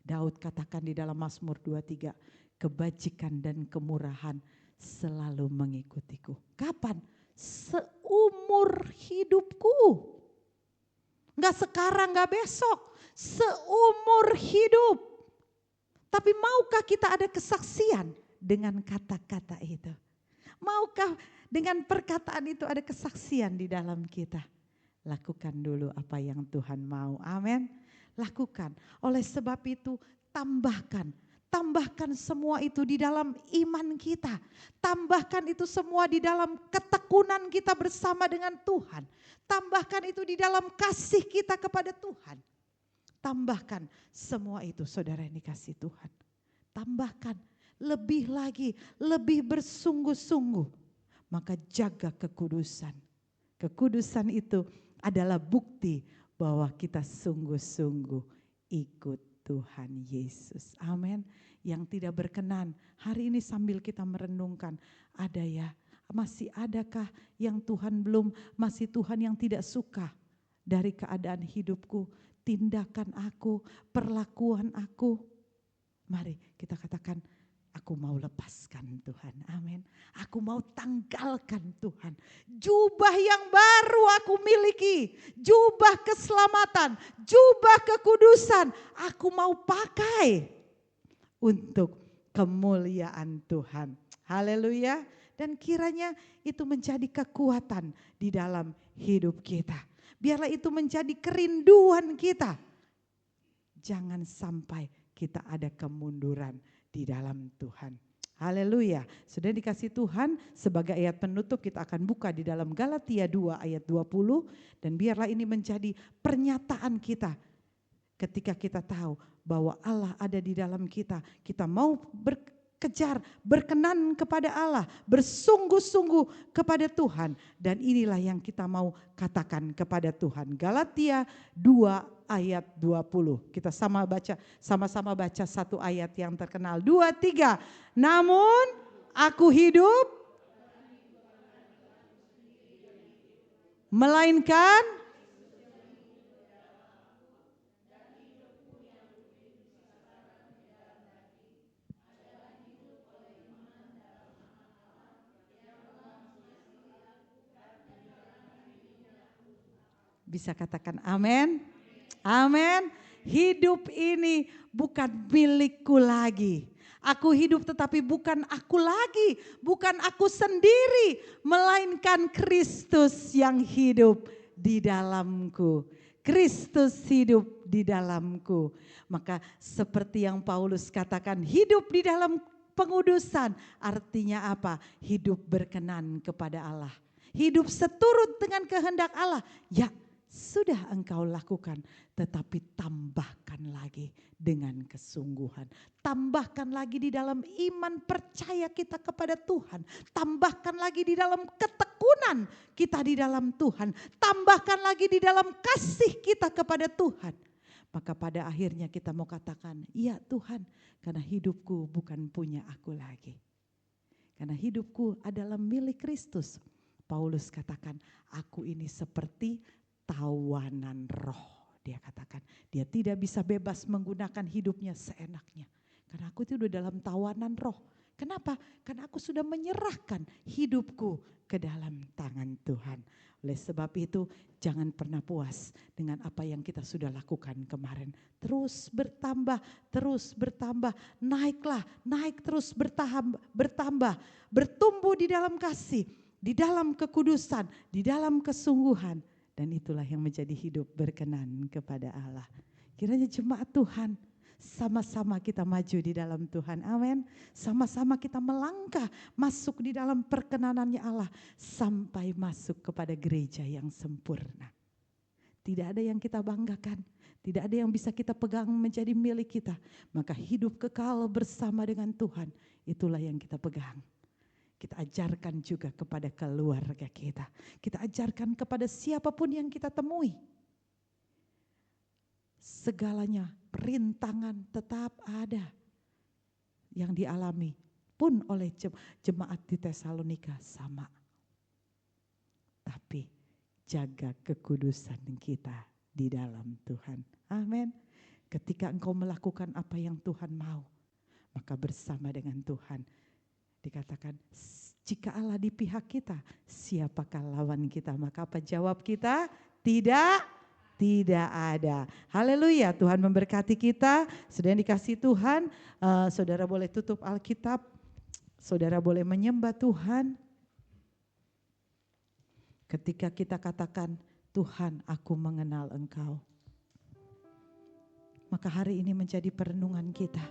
Daud katakan di dalam Mazmur 23, kebajikan dan kemurahan selalu mengikutiku. Kapan? Seumur hidupku. Enggak sekarang, enggak besok. Seumur hidup. Tapi maukah kita ada kesaksian dengan kata-kata itu? Maukah dengan perkataan itu ada kesaksian di dalam kita? Lakukan dulu apa yang Tuhan mau. Amin. Lakukan. Oleh sebab itu tambahkan semua itu di dalam iman kita. Tambahkan itu semua di dalam ketekunan kita bersama dengan Tuhan. Tambahkan itu di dalam kasih kita kepada Tuhan. Tambahkan semua itu saudara yang dikasih Tuhan. Tambahkan lebih lagi, lebih bersungguh-sungguh. Maka jaga kekudusan. Kekudusan itu adalah bukti bahwa kita sungguh-sungguh ikut Tuhan Yesus. Amin. yang tidak berkenan. Hari ini sambil kita merenungkan, ada ya, masih adakah yang Tuhan belum, masih Tuhan yang tidak suka dari keadaan hidupku, tindakan aku, perlakuan aku. Mari kita katakan, aku mau lepaskan Tuhan, amin. Aku mau tanggalkan Tuhan. Jubah yang baru aku miliki, jubah keselamatan, jubah kekudusan, aku mau pakai untuk kemuliaan Tuhan. Haleluya. Dan kiranya itu menjadi kekuatan di dalam hidup kita. Biarlah itu menjadi kerinduan kita. Jangan sampai kita ada kemunduran di dalam Tuhan. Haleluya. Sudah dikasih Tuhan, sebagai ayat penutup kita akan buka di dalam Galatia 2 ayat 20. Dan biarlah ini menjadi pernyataan kita. Ketika kita tahu bahwa Allah ada di dalam kita, kita mau berkejar, berkenan kepada Allah, bersungguh-sungguh kepada Tuhan. Dan inilah yang kita mau katakan kepada Tuhan. Galatia 2 ayat 20. Kita sama-sama baca satu ayat yang terkenal. 2, 3. Namun aku hidup, melainkan bisa katakan amin. Amin. Hidup ini bukan milikku lagi. Aku hidup tetapi bukan aku lagi, bukan aku sendiri, melainkan Kristus yang hidup di dalamku. Kristus hidup di dalamku. Maka seperti yang Paulus katakan, hidup di dalam pengudusan artinya apa? Hidup berkenan kepada Allah. Hidup seturut dengan kehendak Allah. Ya, sudah engkau lakukan, tetapi tambahkan lagi dengan kesungguhan. Tambahkan lagi di dalam iman percaya kita kepada Tuhan. Tambahkan lagi di dalam ketekunan kita di dalam Tuhan. Tambahkan lagi di dalam kasih kita kepada Tuhan. Maka pada akhirnya kita mau katakan, ya Tuhan, karena hidupku bukan punya aku lagi. Karena hidupku adalah milik Kristus. Paulus katakan, aku ini seperti tawanan roh. Dia katakan, dia tidak bisa bebas menggunakan hidupnya seenaknya. Karena aku itu udah dalam tawanan roh. Kenapa? Karena aku sudah menyerahkan hidupku ke dalam tangan Tuhan. Oleh sebab itu, jangan pernah puas dengan apa yang kita sudah lakukan kemarin. Terus bertambah, terus bertambah. Naiklah, naik terus bertambah. Bertumbuh di dalam kasih, di dalam kekudusan, di dalam kesungguhan. Dan itulah yang menjadi hidup berkenan kepada Allah. Kiranya jemaat Tuhan, sama-sama kita maju di dalam Tuhan. Amin. Sama-sama kita melangkah masuk di dalam perkenanannya Allah. Sampai masuk kepada gereja yang sempurna. Tidak ada yang kita banggakan. Tidak ada yang bisa kita pegang menjadi milik kita. Maka hidup kekal bersama dengan Tuhan. Itulah yang kita pegang. Kita ajarkan juga kepada keluarga kita. Kita ajarkan kepada siapapun yang kita temui. Segalanya rintangan tetap ada yang dialami pun oleh jemaat di Tesalonika sama. Tapi jaga kekudusan kita di dalam Tuhan. Amin. Ketika engkau melakukan apa yang Tuhan mau, maka bersama dengan Tuhan dikatakan, jika Allah di pihak kita, siapakah lawan kita? Maka apa jawab kita? Tidak ada. Haleluya, Tuhan memberkati kita. Sudah dikasih Tuhan, saudara boleh tutup Alkitab, saudara boleh menyembah Tuhan. Ketika kita katakan, Tuhan aku mengenal Engkau. Maka hari ini menjadi perenungan kita.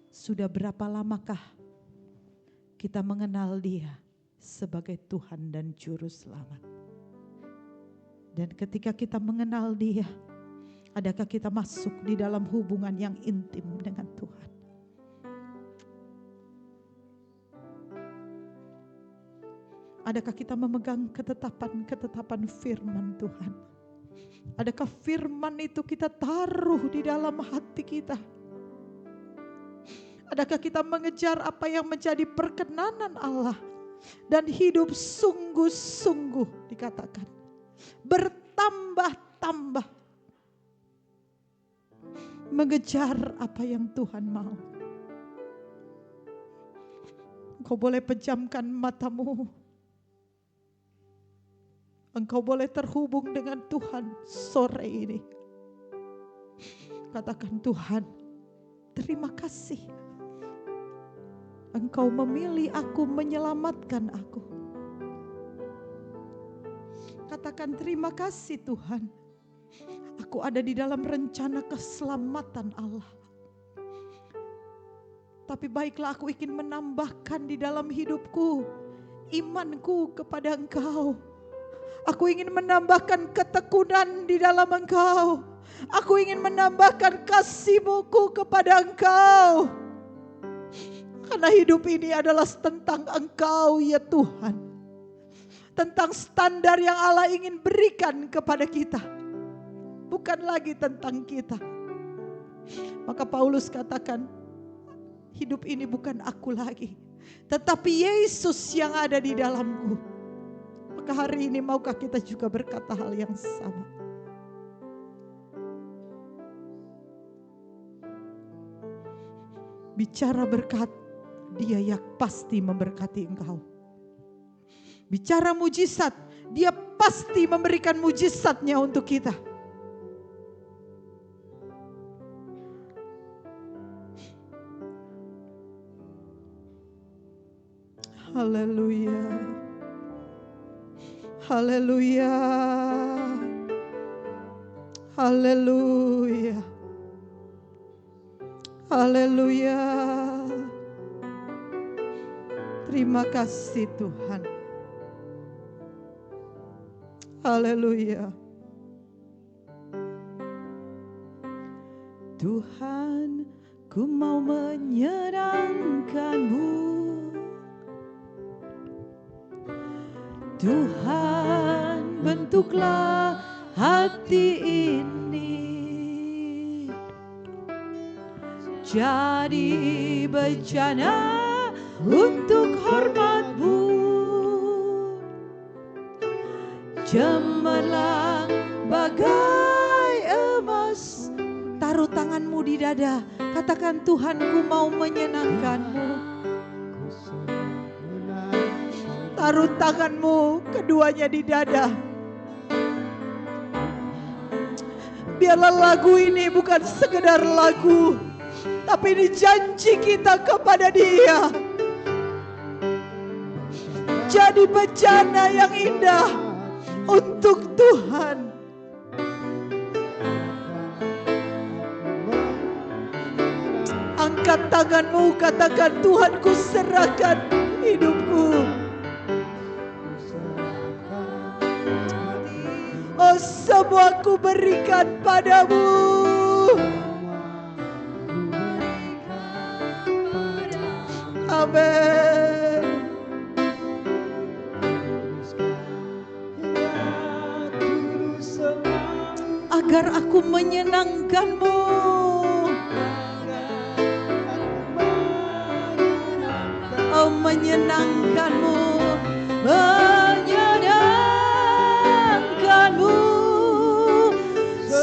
Sudah berapa lamakah kita mengenal Dia sebagai Tuhan dan Juru Selamat. Dan ketika kita mengenal Dia, adakah kita masuk di dalam hubungan yang intim dengan Tuhan? Adakah kita memegang ketetapan firman Tuhan? Adakah firman itu kita taruh di dalam hati kita? Adakah kita mengejar apa yang menjadi perkenanan Allah dan hidup sungguh-sungguh, dikatakan bertambah-tambah mengejar apa yang Tuhan mau. Engkau boleh pejamkan matamu. Engkau boleh terhubung dengan Tuhan sore ini. Katakan, Tuhan, terima kasih. Engkau memilih aku, menyelamatkan aku. Katakan, terima kasih Tuhan. Aku ada di dalam rencana keselamatan Allah. Tapi baiklah, aku ingin menambahkan di dalam hidupku imanku kepada Engkau. Aku ingin menambahkan ketekunan di dalam Engkau. Aku ingin menambahkan kasih-Mu kepada Engkau. Karena hidup ini adalah tentang Engkau ya Tuhan. Tentang standar yang Allah ingin berikan kepada kita. Bukan lagi tentang kita. Maka Paulus katakan, hidup ini bukan aku lagi, tetapi Yesus yang ada di dalamku. Maka hari ini maukah kita juga berkata hal yang sama? Bicara berkat, Dia yang pasti memberkati engkau. Bicara mujizat, Dia pasti memberikan mujizatnya untuk kita. Haleluya. Haleluya. Haleluya. Haleluya. Terima kasih Tuhan. Haleluya. Tuhan, ku mau menyenangkan-Mu. Tuhan, bentuklah hati ini jadi bejana untuk hormat-Mu. Cemerlang bagai emas. Taruh tanganmu di dada. Katakan, Tuhan, ku mau menyenangkan-Mu. Taruh tanganmu keduanya di dada. Biarlah lagu ini bukan sekedar lagu, tapi ini janji kita kepada Dia. Jadi bejana yang indah untuk Tuhan. Angkat tanganmu, katakan, Tuhan, ku serahkan hidupku. Oh, semua ku berikan padamu. Amin. Agar aku menyenangkan-Mu. Oh, menyenangkan-Mu. Menyenangkan-Mu.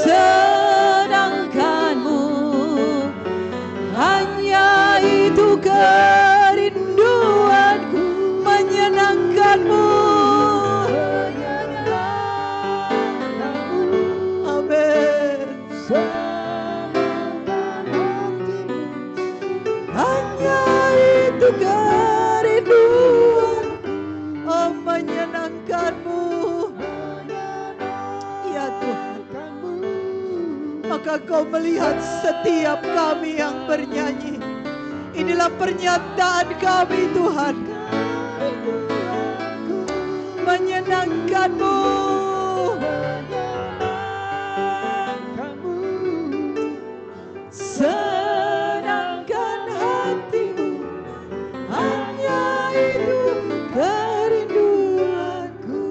Senangkan-Mu. Hanya itu kerinduanku. Menyenangkan-Mu. Amin. Hanya itu kerinduan. Oh, menyenangkan-Mu. Ya Tuhan. Maka Kau melihat setiap kami yang bernyanyi. Inilah pernyataan kami Tuhan. Menyenangkan-Mu. Senangkan hatimu. Hanya itu kerinduanku.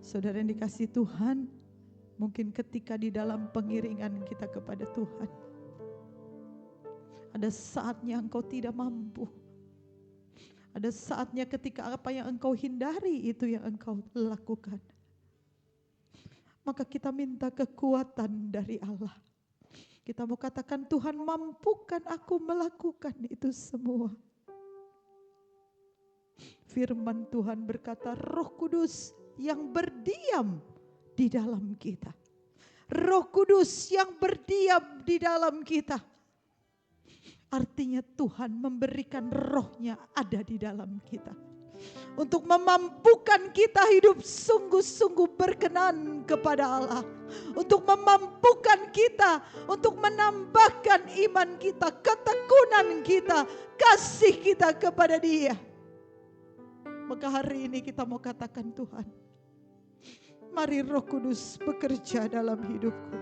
Saudara yang dikasihi Tuhan, mungkin ketika di dalam pengiringan kita kepada Tuhan, Ada saatnya engkau tidak mampu. Ada saatnya ketika apa yang engkau hindari itu yang engkau lakukan. Maka kita minta kekuatan dari Allah. Kita mau katakan, Tuhan mampukan aku melakukan itu semua. Firman Tuhan berkata, Roh Kudus yang berdiam di dalam kita. Roh Kudus yang berdiam di dalam kita. Artinya Tuhan memberikan rohnya ada di dalam kita. Untuk memampukan kita hidup sungguh-sungguh berkenan kepada Allah. Untuk memampukan kita, untuk menambahkan iman kita, ketekunan kita, kasih kita kepada Dia. Maka hari ini kita mau katakan, Tuhan, mari Roh Kudus bekerja dalam hidupku.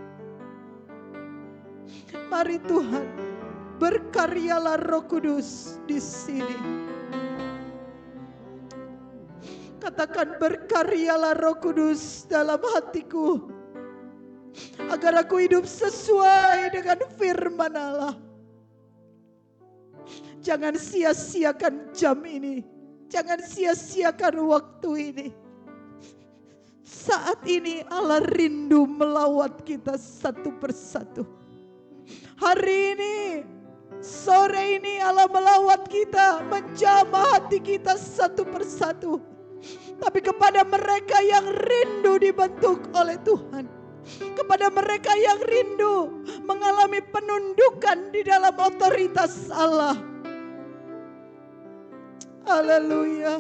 Mari Tuhan, berkaryalah Roh Kudus di sini. Katakan, berkaryalah Roh Kudus dalam hatiku, agar aku hidup sesuai dengan firman Allah. Jangan sia-siakan jam ini. Jangan sia-siakan waktu ini. Saat ini Allah rindu melawat kita satu persatu. Hari ini, sore ini Allah melawat kita, menjamah hati kita satu persatu. Tapi kepada mereka yang rindu dibentuk oleh Tuhan, kepada mereka yang rindu mengalami penundukan di dalam otoritas Allah. Haleluya.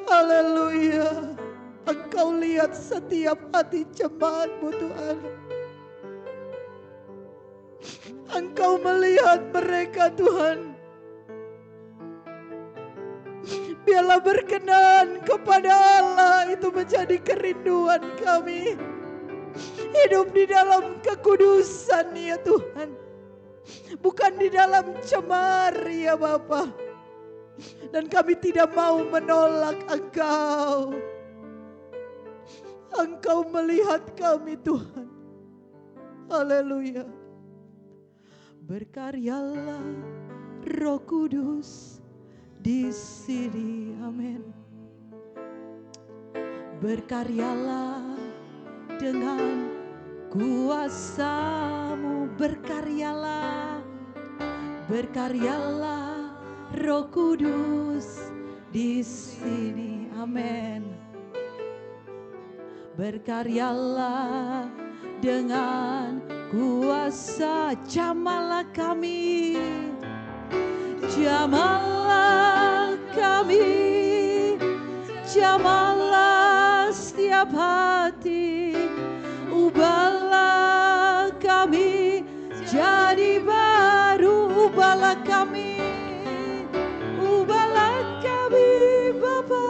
Haleluya. Engkau lihat setiap hati jemaat-Mu Tuhan. Engkau melihat mereka Tuhan. Biarlah berkenan kepada Allah, itu menjadi kerinduan kami. Hidup di dalam kekudusan ya Tuhan. Bukan di dalam cemar ya Bapa. Dan kami tidak mau menolak Engkau. Engkau melihat kami Tuhan. Haleluya. Berkaryalah Roh Kudus di sini, amin. Berkaryalah dengan kuasa-Mu, berkaryalah, berkaryalah Roh Kudus di sini, amin. Berkaryalah dengan kuasa, jamalah kami, jamalah kami, jamalah setiap hati, ubahlah kami jadi baru, ubahlah kami Bapa,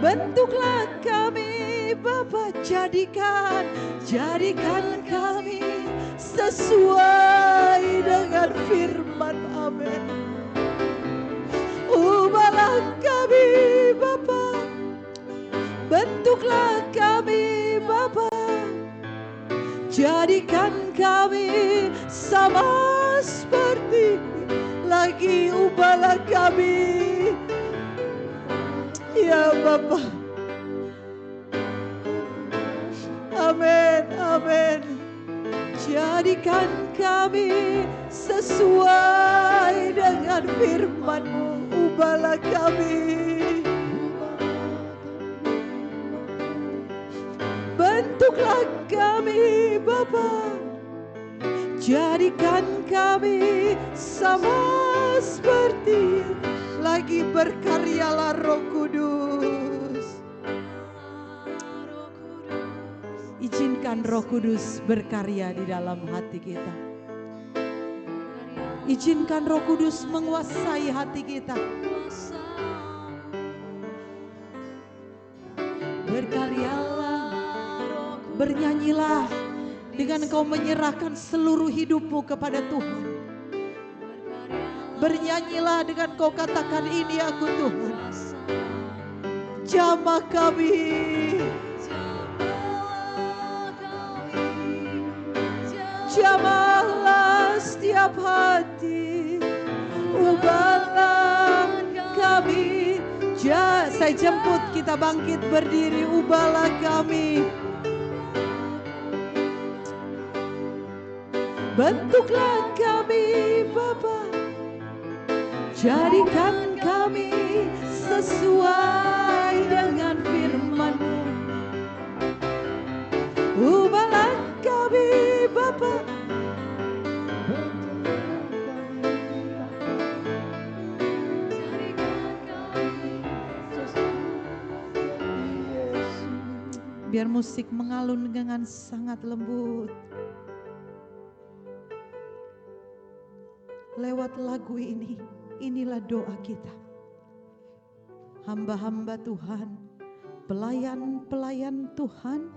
bentuklah kami Bapa, jadikan kami sesuai dengan firman, amin. Ubahlah kami Bapa, bentuklah kami Bapa, jadikan kami sama seperti lagi, ubahlah kami ya Bapa. Amin, amin. Jadikan kami sesuai dengan firman-Mu, ubahlah kami, bentuklah kami Bapa, jadikan kami sama seperti lagi, berkaryalah Roh Kudus. Izinkan Roh Kudus berkarya di dalam hati kita. Izinkan Roh Kudus menguasai hati kita. Berkaryalah, bernyanyilah dengan engkau menyerahkan seluruh hidupmu kepada Tuhan. Bernyanyilah dengan kau katakan, ini aku Tuhan. Jamah kami, jamah Saya jemput kita bangkit berdiri, ubahlah kami. Bentuklah kami Bapa, jadikan kami sesuai dengan firman-Mu. Ubahlah kami Bapa, biar musik mengalun dengan sangat lembut. Lewat lagu ini, inilah doa kita. Hamba-hamba Tuhan, pelayan-pelayan Tuhan,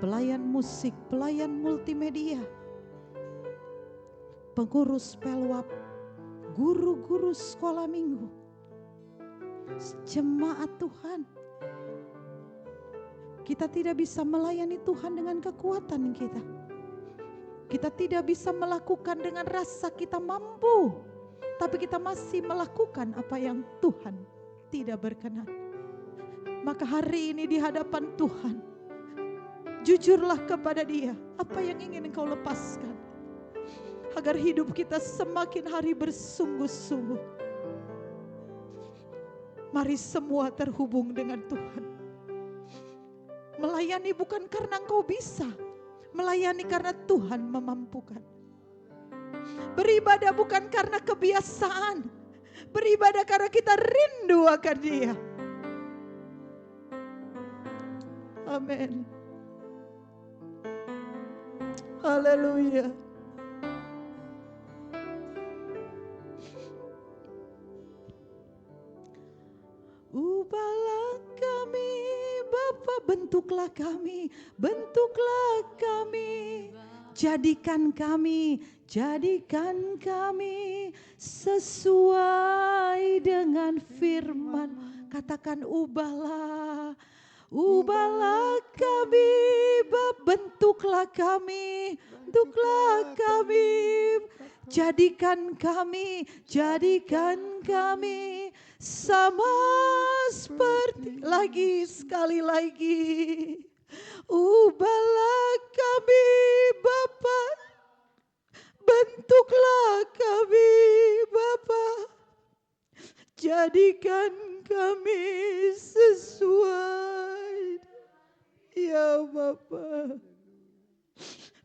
pelayan musik, pelayan multimedia, pengurus pelwap, guru-guru sekolah minggu, jemaat Tuhan. Kita tidak bisa melayani Tuhan dengan kekuatan kita. Kita tidak bisa melakukan dengan rasa kita mampu. Tapi kita masih melakukan apa yang Tuhan tidak berkenan. Maka hari ini di hadapan Tuhan, jujurlah kepada Dia apa yang ingin Engkau lepaskan. Agar hidup kita semakin hari bersungguh-sungguh. Mari semua terhubung dengan Tuhan. Melayani bukan karena engkau bisa, melayani karena Tuhan memampukan. Beribadah bukan karena kebiasaan, beribadah karena kita rindu akan Dia. Amin. Haleluya. Ubahlah kami Bapa, bentuklah kami, bentuklah kami. Jadikan kami sesuai dengan firman. Katakan ubahlah, ubahlah kami Bapa, bentuklah kami, bentuklah kami. Jadikan kami sama seperti, lagi sekali lagi. Ubahlah kami Bapa, bentuklah kami Bapa. Jadikan kami sesuai, ya Bapa.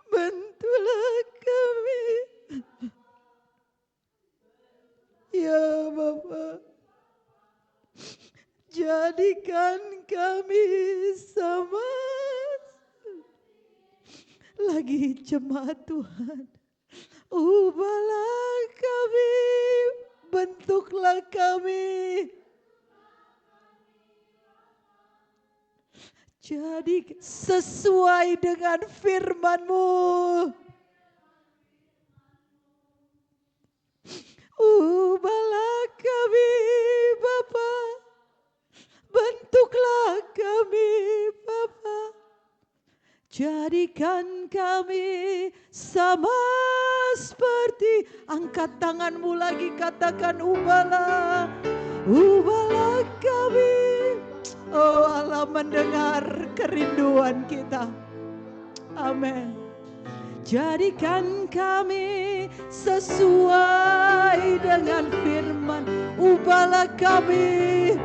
Bentuklah kami, ya Bapa. Jadikan kami sama lagi jemaat Tuhan. Ubahlah kami, bentuklah kami. Jadi sesuai dengan firman-Mu. Ubahlah kami Bapa, bentuklah kami Bapa. Jadikan kami sama seperti, angkat tanganmu lagi, katakan ubahlah, ubahlah kami. Oh Allah mendengar kerinduan kita. Amin. Jadikan kami sesuai dengan firman. Ubahlah kami.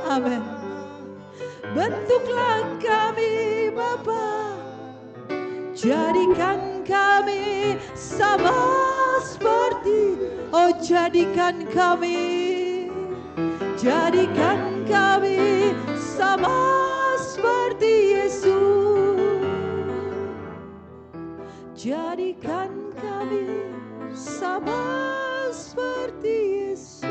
Amin. Bentuklah kami Bapa. Jadikan kami sama seperti, oh jadikan kami. Jadikan kami sama seperti Yesus. Jadikan kami sama seperti Yesus.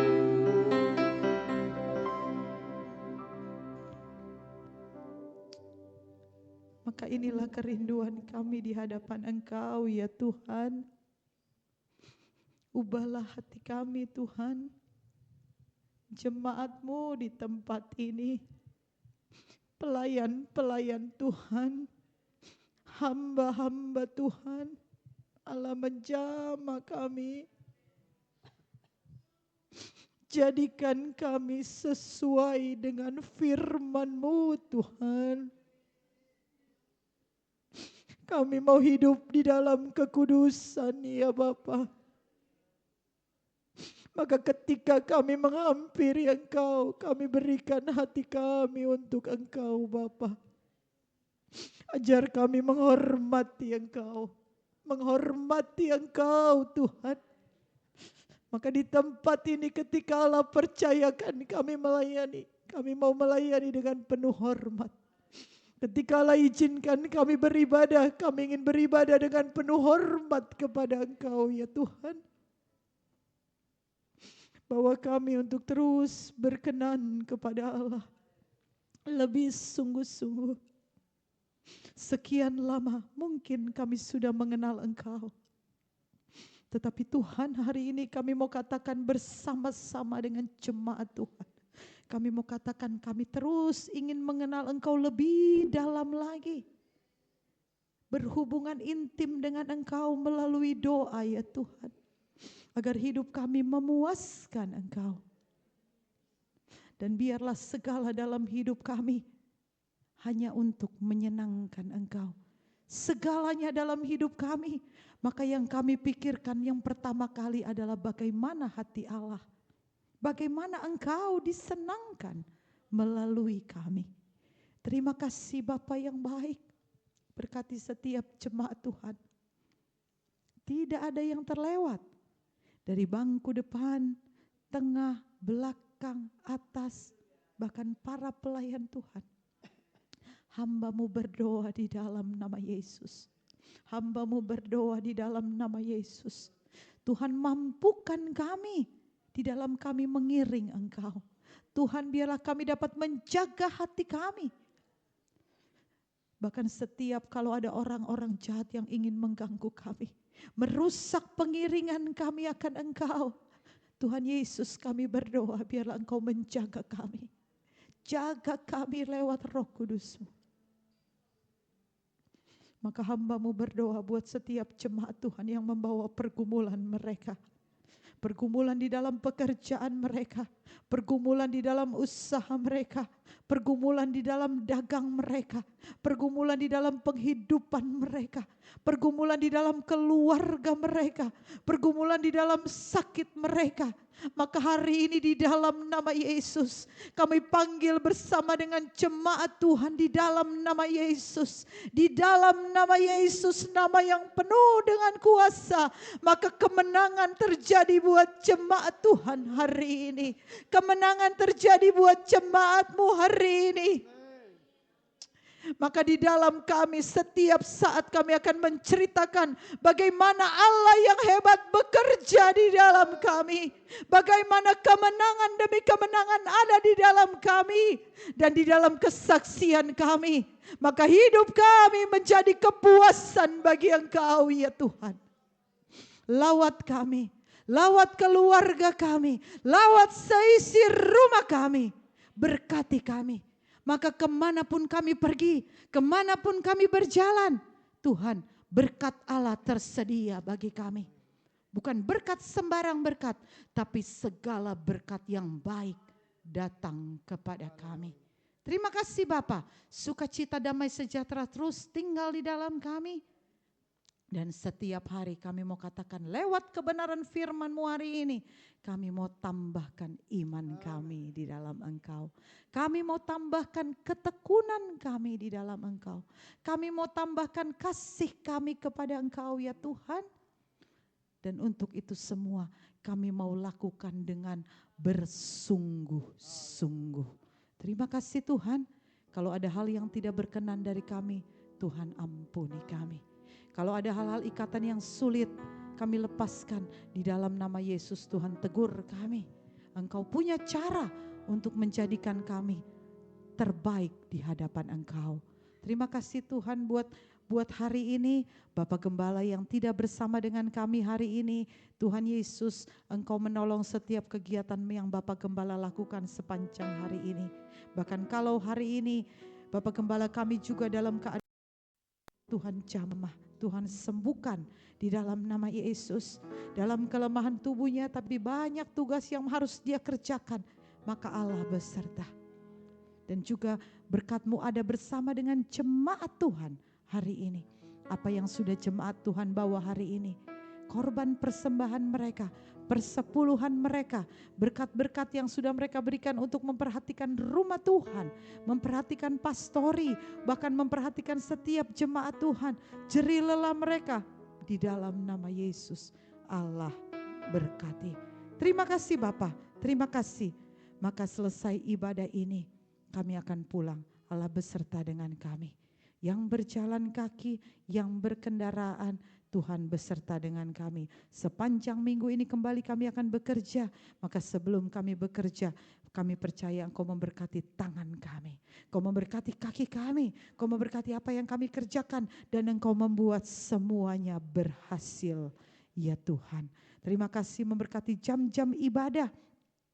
Maka inilah kerinduan kami di hadapan Engkau ya Tuhan. Ubahlah hati kami Tuhan. Jemaat-Mu di tempat ini, pelayan-pelayan Tuhan, hamba-hamba Tuhan, Allah menjamah kami. Jadikan kami sesuai dengan firman-Mu Tuhan. Kami mau hidup di dalam kekudusan ya Bapa. Maka ketika kami menghampiri Engkau, kami berikan hati kami untuk Engkau Bapa. Ajar kami menghormati Engkau. Menghormati Engkau Tuhan. Maka di tempat ini ketika Allah percayakan kami melayani, kami mau melayani dengan penuh hormat. Ketika Allah izinkan kami beribadah, kami ingin beribadah dengan penuh hormat kepada Engkau ya Tuhan. Bawa kami untuk terus berkenan kepada Allah. Lebih sungguh-sungguh. Sekian lama mungkin kami sudah mengenal Engkau. Tetapi Tuhan, hari ini kami mau katakan bersama-sama dengan jemaat Tuhan. Kami mau katakan kami terus ingin mengenal Engkau lebih dalam lagi. Berhubungan intim dengan Engkau melalui doa ya Tuhan. Agar hidup kami memuaskan Engkau. Dan biarlah segala dalam hidup kami hanya untuk menyenangkan Engkau. Segalanya dalam hidup kami. Maka yang kami pikirkan yang pertama kali adalah bagaimana hati Allah. Bagaimana Engkau disenangkan melalui kami. Terima kasih Bapa yang baik. Berkati setiap jemaat Tuhan. Tidak ada yang terlewat. Dari bangku depan, tengah, belakang, atas. Bahkan para pelayan Tuhan. Hamba-Mu berdoa di dalam nama Yesus. Hamba-Mu berdoa di dalam nama Yesus. Tuhan mampukan kami. Di dalam kami mengiring Engkau. Tuhan biarlah kami dapat menjaga hati kami. Bahkan setiap kalau ada orang-orang jahat yang ingin mengganggu kami. Merusak pengiringan kami akan Engkau. Tuhan Yesus kami berdoa biarlah Engkau menjaga kami. Jaga kami lewat Roh Kudus-Mu. Maka hamba-Mu berdoa buat setiap jemaat Tuhan yang membawa pergumulan mereka. Pergumulan di dalam pekerjaan mereka, pergumulan di dalam usaha mereka, pergumulan di dalam dagang mereka, pergumulan di dalam penghidupan mereka, pergumulan di dalam keluarga mereka, pergumulan di dalam sakit mereka. Maka hari ini di dalam nama Yesus kami panggil bersama dengan jemaat Tuhan di dalam nama Yesus. Di dalam nama Yesus, nama yang penuh dengan kuasa. Maka kemenangan terjadi buat jemaat Tuhan hari ini. Kemenangan terjadi buat jemaat-Mu hari ini. Maka di dalam kami setiap saat kami akan menceritakan bagaimana Allah yang hebat bekerja di dalam kami. Bagaimana kemenangan demi kemenangan ada di dalam kami. Dan di dalam kesaksian kami. Maka hidup kami menjadi kepuasan bagi Engkau ya Tuhan. Lawat kami. Lawat keluarga kami. Lawat seisi rumah kami. Berkati kami. Maka kemanapun kami pergi, kemanapun kami berjalan, Tuhan berkat Allah tersedia bagi kami. Bukan berkat sembarang berkat, tapi segala berkat yang baik datang kepada kami. Terima kasih Bapa, sukacita damai sejahtera terus tinggal di dalam kami. Dan setiap hari kami mau katakan lewat kebenaran firman-Mu hari ini. Kami mau tambahkan iman kami di dalam Engkau. Kami mau tambahkan ketekunan kami di dalam Engkau. Kami mau tambahkan kasih kami kepada Engkau ya Tuhan. Dan untuk itu semua kami mau lakukan dengan bersungguh-sungguh. Terima kasih Tuhan. Kalau ada hal yang tidak berkenan dari kami, Tuhan ampuni kami. Kalau ada hal-hal ikatan yang sulit, kami lepaskan di dalam nama Yesus. Tuhan tegur kami. Engkau punya cara untuk menjadikan kami terbaik di hadapan Engkau. Terima kasih Tuhan buat hari ini. Bapak Gembala yang tidak bersama dengan kami hari ini. Tuhan Yesus, Engkau menolong setiap kegiatan yang Bapak Gembala lakukan sepanjang hari ini. Bahkan kalau hari ini Bapak Gembala kami juga dalam keadaan Tuhan jamah. Tuhan sembuhkan di dalam nama Yesus. Dalam kelemahan tubuhnya tapi banyak tugas yang harus dia kerjakan, maka Allah beserta. Dan juga berkat-Mu ada bersama dengan jemaat Tuhan hari ini. Apa yang sudah jemaat Tuhan bawa hari ini, korban persembahan mereka, persepuluhan mereka, berkat-berkat yang sudah mereka berikan untuk memperhatikan rumah Tuhan, memperhatikan pastori, bahkan memperhatikan setiap jemaat Tuhan, jerih lelah mereka, di dalam nama Yesus Allah berkati. Terima kasih Bapa, terima kasih. Maka selesai ibadah ini kami akan pulang, Allah beserta dengan kami. Yang berjalan kaki, yang berkendaraan, Tuhan beserta dengan kami. Sepanjang minggu ini kembali kami akan bekerja. Maka sebelum kami bekerja, kami percaya Engkau memberkati tangan kami. Engkau memberkati kaki kami. Engkau memberkati apa yang kami kerjakan. Dan Engkau membuat semuanya berhasil. Ya Tuhan. Terima kasih memberkati jam-jam ibadah.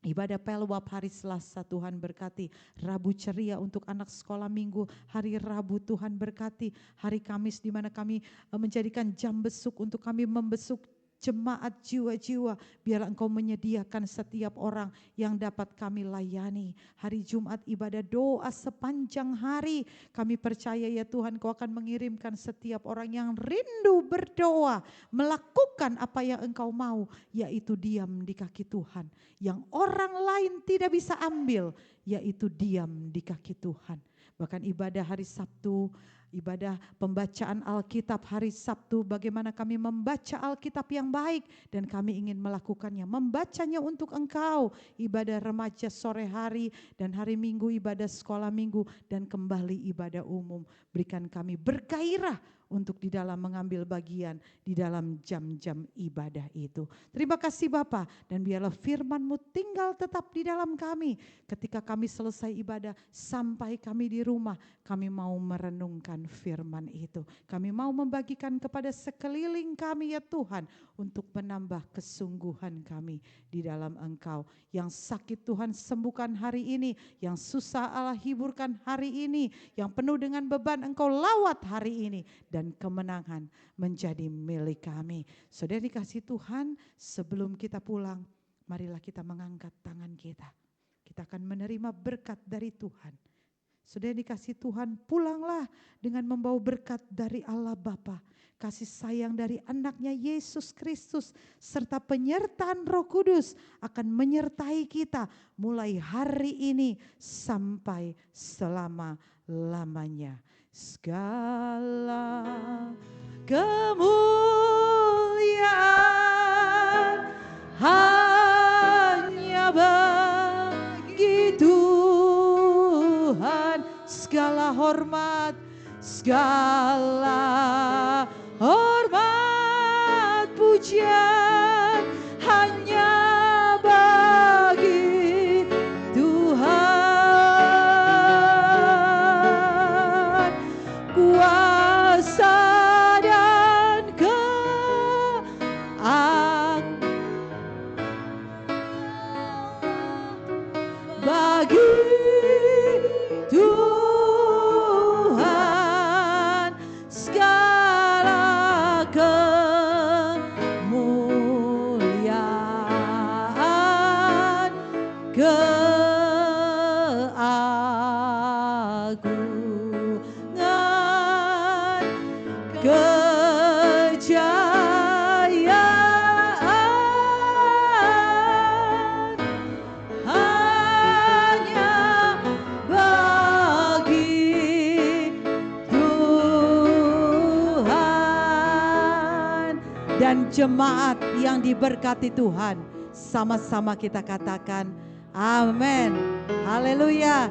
Ibadah pelwap hari Selasa Tuhan berkati. Rabu ceria untuk anak sekolah minggu. Hari Rabu Tuhan berkati. Hari Kamis di mana kami menjadikan jam besuk untuk kami membesuk jemaat jiwa-jiwa. Biarlah Engkau menyediakan setiap orang yang dapat kami layani. Hari Jumat ibadah doa sepanjang hari. Kami percaya ya Tuhan Engkau akan mengirimkan setiap orang yang rindu berdoa. Melakukan apa yang Engkau mau. Yaitu diam di kaki Tuhan. Yang orang lain tidak bisa ambil. Yaitu diam di kaki Tuhan. Bahkan ibadah hari Sabtu, ibadah pembacaan Alkitab hari Sabtu, bagaimana kami membaca Alkitab yang baik dan kami ingin melakukannya, membacanya untuk Engkau. Ibadah remaja sore hari dan hari Minggu ibadah sekolah minggu dan kembali ibadah umum. Berikan kami bergairah untuk di dalam mengambil bagian di dalam jam-jam ibadah itu. Terima kasih Bapa, dan biarlah firman-Mu tinggal tetap di dalam kami. Ketika kami selesai ibadah sampai kami di rumah, kami mau merenungkan firman itu. Kami mau membagikan kepada sekeliling kami ya Tuhan, untuk menambah kesungguhan kami di dalam Engkau. Yang sakit Tuhan sembuhkan hari ini, yang susah Allah hiburkan hari ini, yang penuh dengan beban Engkau lawat hari ini, dan kemenangan menjadi milik kami. Saudara dikasih Tuhan, sebelum kita pulang, marilah kita mengangkat tangan kita. Kita akan menerima berkat dari Tuhan. Saudara dikasih Tuhan, pulanglah dengan membawa berkat dari Allah Bapa, kasih sayang dari anaknya Yesus Kristus, serta penyertaan Roh Kudus akan menyertai kita mulai hari ini sampai selama-lamanya. Segala kemuliaan hanya bagi Tuhan, segala hormat, pujian hanya bagi Tuhan. Kuasa dan bagi Tuhan, segala kemuliaan, keagungan, kejayaan hanya bagi Tuhan. Dan jemaat yang diberkati Tuhan, sama-sama kita katakan amin. Haleluya.